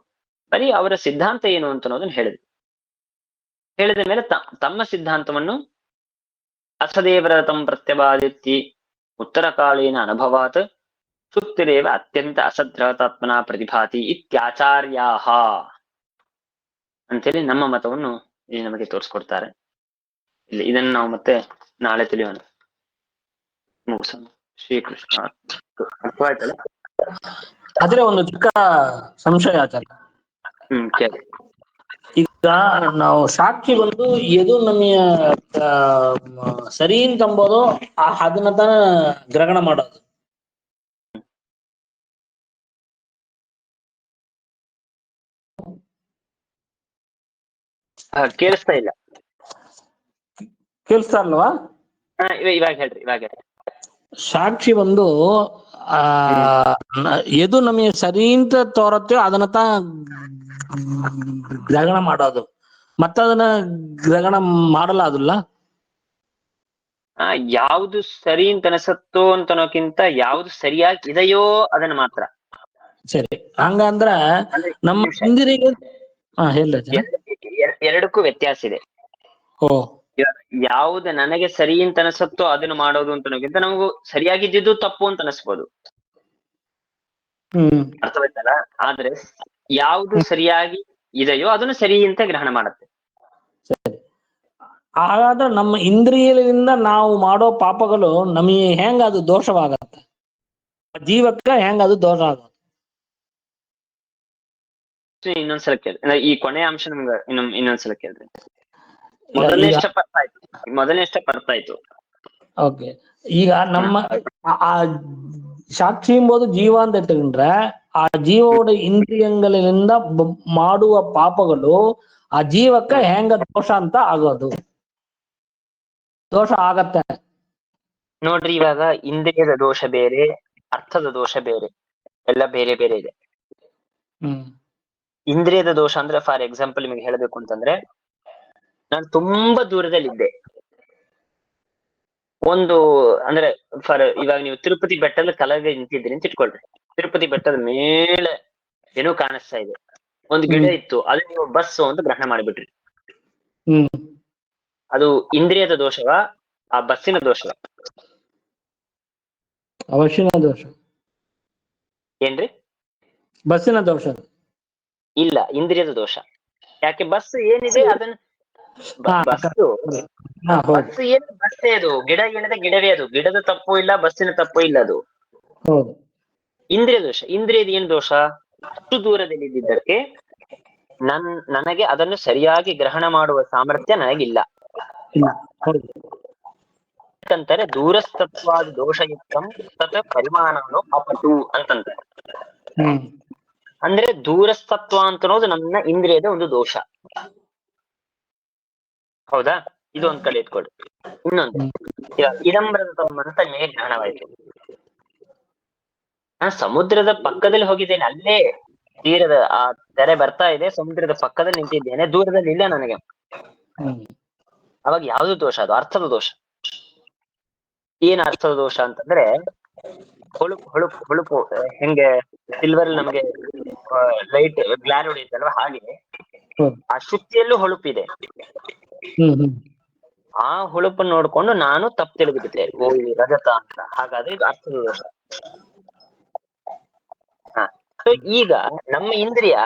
ಬರೀ ಅವರ ಸಿದ್ಧಾಂತ ಏನು ಅಂತ ಅನ್ನೋದನ್ನ ಹೇಳಿದ ಮೇಲೆ ತಮ್ಮ ಸಿದ್ಧಾಂತವನ್ನು ಅಸದೇವರತಂ ಪ್ರತ್ಯಪಾದಿತ್ತಿ ಉತ್ತರ ಕಾಲೀನ ಅನುಭವಾತ್ ಸುಪ್ತಿರೇವ ಅತ್ಯಂತ ಅಸದ್ರತಾತ್ಮನ ಪ್ರತಿಭಾತಿ ಇತ್ಯಾಚಾರ್ಯಾಹ ಅಂತೇಳಿ ನಮ್ಮ ಮತವನ್ನು ಇಲ್ಲಿ ನಮಗೆ ತೋರಿಸ್ಕೊಡ್ತಾರೆ. ಇಲ್ಲಿ ಇದನ್ನು ನಾವು ಮತ್ತೆ ನಾಳೆ ತಿಳಿಯೋಣ, ಮುಗಿಸೋಣ. ಶ್ರೀಕೃಷ್ಣ. ಅರ್ಥವಾಯ್ತಲ್ಲ? ಆದ್ರೆ ಒಂದು ಚಿಕ್ಕ ಸಂಶಯ ಆಚಾರ್ಯ. ಕೇಳಿ. ಈಗ ನಾವು ಸಾಕ್ಷಿ ಬಂದು ಎದು ನಮಗೆ ಸರಿ ಅಂತಂಬೋದು ಅದನ್ನ ತಾನ ಗ್ರಹಣ ಮಾಡೋದು. ಕೇಳಿಸ್ತಾ ಇಲ್ಲ. ಕೇಳಿಸ್ತಾ ಇಲ್ವಾ? ಇವಾಗ ಹೇಳ್ರಿ. ಸಾಕ್ಷಿ ಬಂದು ಎದು ನಮಗೆ ಸರಿ ಅಂತ ತೋರತ್ತೆ ಅದನ್ನ ಗ್ರಹಣ ಮಾಡೋದು, ಮತ್ತೆ ಅದನ್ನ ಗ್ರಹಣ ಮಾಡಲ್ಲ ಅದಲ್ಲ. ಯಾವುದು ಸರಿ ಅಂತ ಅನಸತ್ತೋ ಅಂತನೋಕ್ಕಿಂತ ಯಾವ್ದು ಸರಿಯಾಗಿ ಇದೆಯೋ ಅದನ್ನ ಮಾತ್ರ. ಸರಿ, ಹಂಗಂದ್ರ ನಮ್ಮ ಇಂದಿರಿಗೆ ಎರಡಕ್ಕೂ ವ್ಯತ್ಯಾಸ ಇದೆ. ಓ, ಯಾವ್ದು ನನಗೆ ಸರಿ ಅಂತ ಅನಸತ್ತೋ ಅದನ್ನ ಮಾಡೋದು ಅಂತನೋಕ್ಕಿಂತ ನಮಗೂ ಸರಿಯಾಗಿದ್ದು ತಪ್ಪು ಅಂತ ಅನಿಸ್ಬೋದು. ಅರ್ಥವಾಯ್ತಲ್ಲ? ಆದ್ರೆ ಯಾವ್ದು ಸರಿಯಾಗಿ ಇದೆಯೋ ಅದನ್ನು ಸರಿ ಅಂತ ಗ್ರಹಣ ಮಾಡುತ್ತೆ. ಸರಿ, ಹಾಗಾದ್ರೆ ನಮ್ಮ ಇಂದ್ರಿಯದಿಂದ ನಾವು ಮಾಡೋ ಪಾಪಗಳು ನಮಗೆ ಹೆಂಗ ಅದು ದೋಷವಾಗತ್ತೆ? ಜೀವಕ್ಕ ಹೆಂಗ ಅದು ದೋಷ ಆಗತ್ತೆ? ಇನ್ನೊಂದ್ಸಲ ಕೇಳ್ರಿ. ಈ ಕೊನೆಯ ಅಂಶ ನಮ್ಗೆ ಇನ್ನೊಂದ್ಸಲ ಕೇಳ್ರಿ. ಮೊದಲನೇ ಸ್ಟೆಪ್ ಅರ್ಥ ಆಯ್ತು. ಓಕೆ, ಈಗ ನಮ್ಮ ಸಾಕ್ಷಿ ಎಂಬುದು ಜೀವ ಅಂತ ಇಟ್ಟುಕೊಂಡ್ರೆ ಆ ಜೀವದ ಇಂದ್ರಿಯಗಳಿಂದ ಮಾಡುವ ಪಾಪಗಳು ಆ ಜೀವಕ್ಕೆ ಹೆಂಗ ದೋಷ ಅಂತ ಆಗೋದು? ದೋಷ ಆಗತ್ತೆ. ನೋಡ್ರಿ, ಇವಾಗ ಇಂದ್ರಿಯದ ದೋಷ ಬೇರೆ, ಅರ್ಥದ ದೋಷ ಬೇರೆ, ಎಲ್ಲ ಬೇರೆ ಬೇರೆ ಇದೆ. ಇಂದ್ರಿಯದ ದೋಷ ಅಂದ್ರೆ ಫಾರ್ ಎಕ್ಸಾಂಪಲ್ ನಿಮಗೆ ಹೇಳಬೇಕು ಅಂತಂದ್ರೆ, ನಾನು ತುಂಬಾ ದೂರದಲ್ಲಿದ್ದೆ. ಒಂದು ಅಂದ್ರೆ ಇವಾಗ ನೀವು ತಿರುಪತಿ ಬೆಟ್ಟದ ಕೆಳಗೆ ನಿಂತಿದ್ದೀರಿ ಅಂತ ಇಟ್ಕೊಳ್ರಿ. ತಿರುಪತಿ ಬೆಟ್ಟದ ಮೇಲೆ ಏನೋ ಕಾಣಿಸ್ತಾ ಇದೆ, ಒಂದು ಗಿಡ ಇತ್ತು, ಅದು ನೀವು ಬಸ್ಸು ಅಂತ ಗ್ರಹಣ ಮಾಡಿಬಿಟ್ರಿ. ಅದು ಇಂದ್ರಿಯದ ದೋಷವಾ ಆ ಬಸ್ಸಿನ ದೋಷವಾ? ಅವಶ್ಯನ ದೋಷ. ಏನ್ರಿ? ಬಸ್ಸಿನ ದೋಷ ಇಲ್ಲ, ಇಂದ್ರಿಯದ ದೋಷ. ಯಾಕೆ? ಬಸ್ ಏನಿದೆ ಅದನ್ನ ಬಸ್ಸು ಏನು ಬಸ್ಸೇ, ಅದು ಗಿಡ ಏನಿದೆ ಗಿಡವೇ, ಅದು ಗಿಡದ ತಪ್ಪು ಇಲ್ಲ, ಬಸ್ಸಿನ ತಪ್ಪು ಇಲ್ಲ, ಅದು ಇಂದ್ರಿಯ ದೋಷ. ಇಂದ್ರಿಯದ ಏನ್ ದೋಷ? ಅಷ್ಟು ದೂರದಲ್ಲಿದ್ದಕ್ಕೆ ನನಗೆ ಅದನ್ನು ಸರಿಯಾಗಿ ಗ್ರಹಣ ಮಾಡುವ ಸಾಮರ್ಥ್ಯ ನನಗಿಲ್ಲ. ಯಾಕಂತಾರೆ ದೂರಸ್ಥತ್ವಾದ ದೋಷಯುಕ್ತಂ ತತ ಪರಿಮಾಣನು ಅಪಟು ಅಂತಂತಾರೆ. ಅಂದ್ರೆ ದೂರಸ್ಥತ್ವ ಅಂತ ಅನ್ನೋದು ನನ್ನ ಇಂದ್ರಿಯದ ಒಂದು ದೋಷ. ಹೌದಾ? ಇದು ಒಂದ್ ಕಡೆ ಇಟ್ಕೊಳ್ರಿ. ಇನ್ನೊಂದು, ಇಡಂಬರದ ತಮ್ಮಂತ ನಿಮಗೆ ಜ್ಞಾನವಾಯ್ತು. ನಾನು ಸಮುದ್ರದ ಪಕ್ಕದಲ್ಲಿ ಹೋಗಿದ್ದೇನೆ, ಅಲ್ಲೇ ತೀರದ ಆ ತೆರೆ ಬರ್ತಾ ಇದೆ, ಸಮುದ್ರದ ಪಕ್ಕದಲ್ಲಿ ನಿಂತಿದ್ದೇನೆ, ದೂರದಲ್ಲಿ ಇಲ್ಲ ನನಗೆ. ಅವಾಗ ಯಾವ್ದು ದೋಷ? ಅದು ಅರ್ಥದ ದೋಷ. ಏನ್ ಅರ್ಥದ ದೋಷ ಅಂತಂದ್ರೆ, ಹೊಳುಪು ಹೆಂಗೆ ಸಿಲ್ವರ್ ನಮಗೆ ಲೈಟ್ ಗ್ಲಾರ್ ಹೊಡೆಯುತ್ತಲ್ವ, ಹಾಗೆ ಆ ಶುದ್ಧಿಯಲ್ಲೂ ಹೊಳುಪಿದೆ. ಆ ಹೊಳುಪನ್ನು ನೋಡ್ಕೊಂಡು ನಾನು ತಪ್ಪು ತಿಳಿದು ಬಿಟ್ಟೆ, ಓ ಇದು ರಜತ ಅಂತ. ಹಾಗಾದ್ರೆ ಇದು ಅರ್ಥದ ದೋಷ. ಈಗ ನಮ್ಮ ಇಂದ್ರಿಯ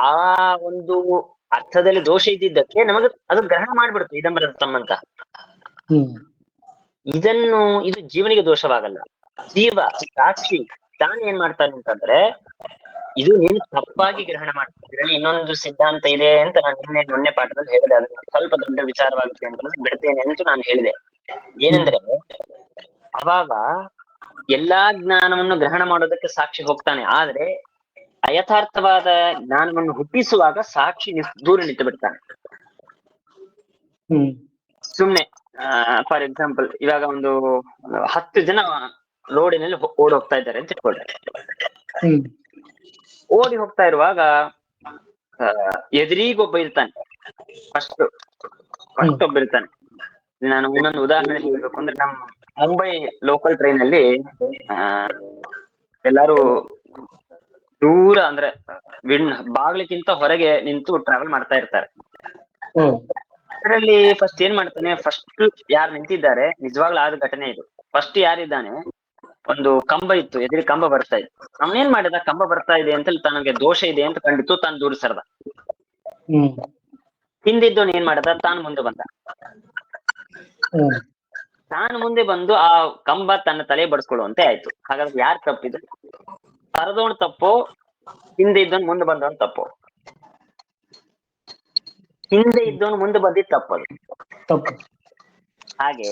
ಆ ಒಂದು ಅರ್ಥದಲ್ಲಿ ದೋಷ ಇದ್ದಿದ್ದಕ್ಕೆ ನಮಗೆ ಅದು ಗ್ರಹಣ ಮಾಡ್ಬಿಡ್ತು, ಇದಂಬರದ ತಮ್ಮಂತ. ಇದು ಜೀವನಿಗೆ ದೋಷವಾಗಲ್ಲ. ಜೀವ ಸಾಕ್ಷಿ ತಾನು ಏನ್ ಮಾಡ್ತಾನೆ ಅಂತಂದ್ರೆ, ಇದು ನೀನು ತಪ್ಪಾಗಿ ಗ್ರಹಣ ಮಾಡ್ತಿದ್ರೆ ಇನ್ನೊಂದು ಸಿದ್ಧಾಂತ ಇದೆ ಅಂತ ನಾನು ಮೊನ್ನೆ ಪಾಠದಲ್ಲಿ ಹೇಳಿದೆ. ಅದು ಸ್ವಲ್ಪ ದೊಡ್ಡ ವಿಚಾರವಾಗುತ್ತೆ ಅಂತ ಬಿಡ್ತೇನೆ ಅಂತ ನಾನು ಹೇಳಿದೆ. ಏನಂದ್ರೆ, ಅವಾಗ ಎಲ್ಲಾ ಜ್ಞಾನವನ್ನು ಗ್ರಹಣ ಮಾಡೋದಕ್ಕೆ ಸಾಕ್ಷಿ ಹೋಗ್ತಾನೆ, ಆದ್ರೆ ಅಯಥಾರ್ಥವಾದ ಜ್ಞಾನವನ್ನು ಹುಟ್ಟಿಸುವಾಗ ಸಾಕ್ಷಿ ದೂರ ನಿಂತು ಬಿಡ್ತಾನೆ. ಸುಮ್ನೆ ಫಾರ್ ಎಕ್ಸಾಂಪಲ್, ಇವಾಗ ಒಂದು 10 ಜನ ರೋಡಿನಲ್ಲಿ ಓಡಿ ಹೋಗ್ತಾ ಇದ್ದಾರೆ ಅಂತ ಇಟ್ಕೊಳ್ರಿ. ಓಡಿ ಹೋಗ್ತಾ ಇರುವಾಗ ಎದುರಿಗೊಬ್ಬ ಇರ್ತಾನೆ, ಫಸ್ಟ್ ಒಬ್ಬ ಇರ್ತಾನೆ. ನಾನು ಇನ್ನೊಂದು ಉದಾಹರಣೆ ಹೇಳ್ಬೇಕು ಅಂದ್ರೆ, ನಮ್ಮ ಮುಂಬೈ ಲೋಕಲ್ ಟ್ರೈನ್ ಅಲ್ಲಿ ಎಲ್ಲಾರು ದೂರ ಅಂದ್ರೆ ಬಾಗ್ಲಿಕ್ಕಿಂತ ಹೊರಗೆ ನಿಂತು ಟ್ರಾವೆಲ್ ಮಾಡ್ತಾ ಇರ್ತಾರೆ. ಅದರಲ್ಲಿ ಫಸ್ಟ್ ಏನ್ ಮಾಡ್ತಾನೆ, ಫಸ್ಟ್ ಯಾರು ನಿಂತಿದ್ದಾರೆ, ನಿಜವಾಗ್ಲೂ ಆದ ಘಟನೆ ಇದು. ಫಸ್ಟ್ ಯಾರಿದ್ದಾನೆ, ಒಂದು ಕಂಬ ಇತ್ತು, ಎದುರಿ ಕಂಬ ಬರ್ತಾ ಇತ್ತು. ಅವನೇನ್ ಮಾಡಿದ, ಕಂಬ ಬರ್ತಾ ಇದೆ ಅಂತ ತನಗೆ ದೋಷ ಇದೆ ಅಂತ ಕಂಡಿತ್ತು, ತಾನು ದೂರ ಸರ್ದ. ಹಿಂದಿದ್ದವನು ಏನ್ ಮಾಡದ, ತಾನು ಮುಂದೆ ಬಂದ. ತಾನು ಮುಂದೆ ಬಂದು ಆ ಕಂಬ ತನ್ನ ತಲೆ ಬಡಿಸ್ಕೊಳ್ಳುವಂತೆ ಆಯ್ತು. ಹಾಗಾದ್ರೆ ಯಾರು ತಪ್ಪಿದೆ? ಸರದವನು ತಪ್ಪು, ಹಿಂದೆ ಇದ್ದವನು ಮುಂದೆ ಬಂದವನು ತಪ್ಪು? ಹಿಂದೆ ಇದ್ದವನು ಮುಂದೆ ಬಂದಿದ್ದು ತಪ್ಪದು. ಹಾಗೆ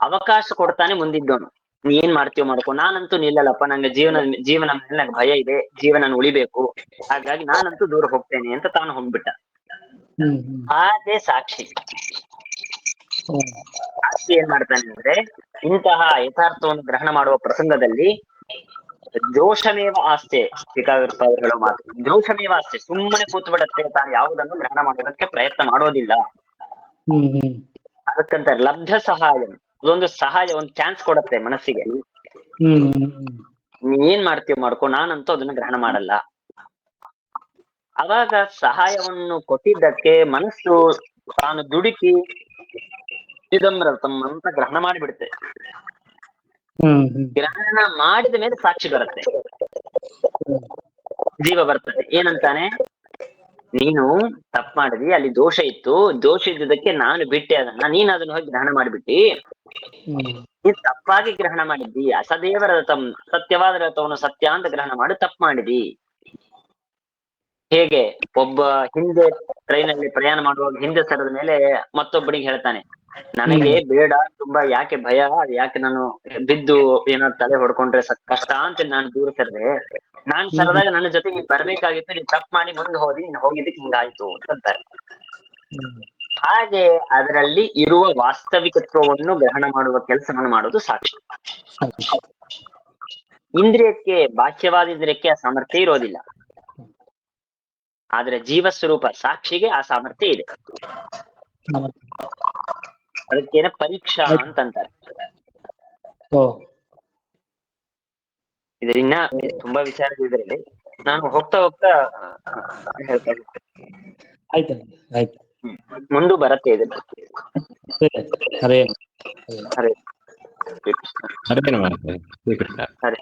ಅವಕಾಶ ಕೊಡ್ತಾನೆ ಮುಂದಿದ್ದವನು, ನೀ ಏನ್ ಮಾಡ್ತೀವೋ ಮಾಡ್ಕೊ, ನಾನಂತೂ ನಿಲ್ಲಲ್ಲಪ್ಪ, ನಂಗೆ ಜೀವನ ಮೇಲೆ ನಂಗೆ ಭಯ ಇದೆ, ಜೀವನ ಉಳಿಬೇಕು, ಹಾಗಾಗಿ ನಾನಂತೂ ದೂರ ಹೋಗ್ತೇನೆ ಅಂತ ತಾನು ಹೋಗ್ಬಿಟ್ಟ. ಅದೇ ಸಾಕ್ಷಿ. ಸಾಕ್ಷಿ ಏನ್ ಮಾಡ್ತಾನೆ ಅಂದ್ರೆ, ಇಂತಹ ಯಥಾರ್ಥವನ್ನು ಗ್ರಹಣ ಮಾಡುವ ಪ್ರಸಂಗದಲ್ಲಿ ದೋಷಮೇವ ಆಸ್ತೆ, ಬೇಕಾಗಿರ್ತ ಅವ್ರು ಹೇಳೋ ಮಾತು, ದೋಷಮೇವ ಆಸ್ತೆ. ಸುಮ್ಮನೆ ಕೂತ್ ಬಿಡತ್ತೆ, ತಾನು ಯಾವುದನ್ನು ಗ್ರಹಣ ಮಾಡೋದಕ್ಕೆ ಪ್ರಯತ್ನ ಮಾಡೋದಿಲ್ಲ. ಅದಕ್ಕಂತ ಲಬ್ಧ ಸಹಾಯ, ಅದೊಂದು ಸಹಾಯ, ಒಂದು ಚಾನ್ಸ್ ಕೊಡತ್ತೆ ಮನಸ್ಸಿಗೆ. ನೀ ಏನ್ ಮಾಡ್ತೀವಿ ಮಾಡ್ಕೊ, ನಾನಂತೂ ಅದನ್ನ ಗ್ರಹಣ ಮಾಡಲ್ಲ. ಅವಾಗ ಸಹಾಯವನ್ನು ಕೊಟ್ಟಿದ್ದಕ್ಕೆ ಮನಸ್ಸು ತಾನು ದುಡುಕಿ ಚಿದಂಬರತಂ ಅಂತ ಗ್ರಹಣ ಮಾಡಿಬಿಡುತ್ತೆ. ಗ್ರಹಣ ಮಾಡಿದ ಮೇಲೆ ಸಾಕ್ಷಿ ಬರುತ್ತೆ, ಜೀವ ಬರ್ತದೆ. ಏನಂತಾನೆ, ನೀನು ತಪ್ಪು ಮಾಡಿದಿ, ಅಲ್ಲಿ ದೋಷ ಇತ್ತು, ದೋಷ ಇದ್ದುದಕ್ಕೆ ನಾನು ಬಿಟ್ಟೆ ಅದನ್ನ, ನೀನ್ ಅದನ್ನ ಹೋಗಿ ಗ್ರಹಣ ಮಾಡಿಬಿಟ್ಟಿ, ನೀನ್ ತಪ್ಪಾಗಿ ಗ್ರಹಣ ಮಾಡಿದ್ದಿ. ಅಸದೇವ ರಥಂ, ಸತ್ಯವಾದ ರಥವನ್ನು ಸತ್ಯ ಅಂತ ಗ್ರಹಣ ಮಾಡಿ ತಪ್ಪು ಮಾಡಿದಿ. ಹೇಗೆ ಒಬ್ಬ ಹಿಂದೆ ಟ್ರೈನ್ ಅಲ್ಲಿ ಪ್ರಯಾಣ ಮಾಡುವಾಗ ಹಿಂದೆ ಸರದ ಮೇಲೆ ಮತ್ತೊಬ್ಬನಿಗೆ ಹೇಳ್ತಾನೆ, ನನಗೆ ಬೇಡ, ತುಂಬಾ ಯಾಕೆ ಭಯ, ಅದ್ ಯಾಕೆ ನಾನು ಬಿದ್ದು ಏನಾದ್ರು ತಲೆ ಹೊಡ್ಕೊಂಡ್ರೆ ಕಷ್ಟ ಅಂತ ನಾನು ದೂರ ಸರಿದೆ. ನಾನ್ ಸರದಾಗ ನನ್ನ ಜೊತೆ ನೀನ್ ಬರ್ಬೇಕಾಗಿತ್ತು, ನೀನ್ ತಪ್ಪು ಮಾಡಿ ಮುಂದೆ ಹೋದಿ, ನೀನ್ ಹೋಗಿದ್ದಕ್ಕೆ ಹಿಂಗಾಯ್ತು ಅಂತಾರೆ. ಹಾಗೆ ಅದರಲ್ಲಿ ಇರುವ ವಾಸ್ತವಿಕತ್ವವನ್ನು ಗ್ರಹಣ ಮಾಡುವ ಕೆಲಸವನ್ನು ಮಾಡೋದು ಸಾಕ್ಷಿ. ಇಂದ್ರಿಯಕ್ಕೆ, ಬಾಹ್ಯವಾದ ಇಂದ್ರಿಯಕ್ಕೆ ಆ ಸಾಮರ್ಥ್ಯ ಇರೋದಿಲ್ಲ, ಆದ್ರೆ ಜೀವ ಸ್ವರೂಪ ಸಾಕ್ಷಿಗೆ ಆ ಸಾಮರ್ಥ್ಯ ಇದೆ. ಅದಕ್ಕೇನ ಪರೀಕ್ಷಾ ಅಂತಂತಾರೆ. ಇದರಿಂದ ತುಂಬಾ ವಿಚಾರ ಇದರಲ್ಲಿ ನಾನು ಹೋಗ್ತಾ ಹೋಗ್ತಾ ಹೇಳ್ತಾ ಆಯ್ತು ಆಯ್ತು. ಮುಂದೆ ಬರತ್ತೆ ಇದು. ಹರೇ ಹರೇ ಹರೇ ನಮಃ. ಶ್ರೀಕೃಷ್ಣ. ಹರೇ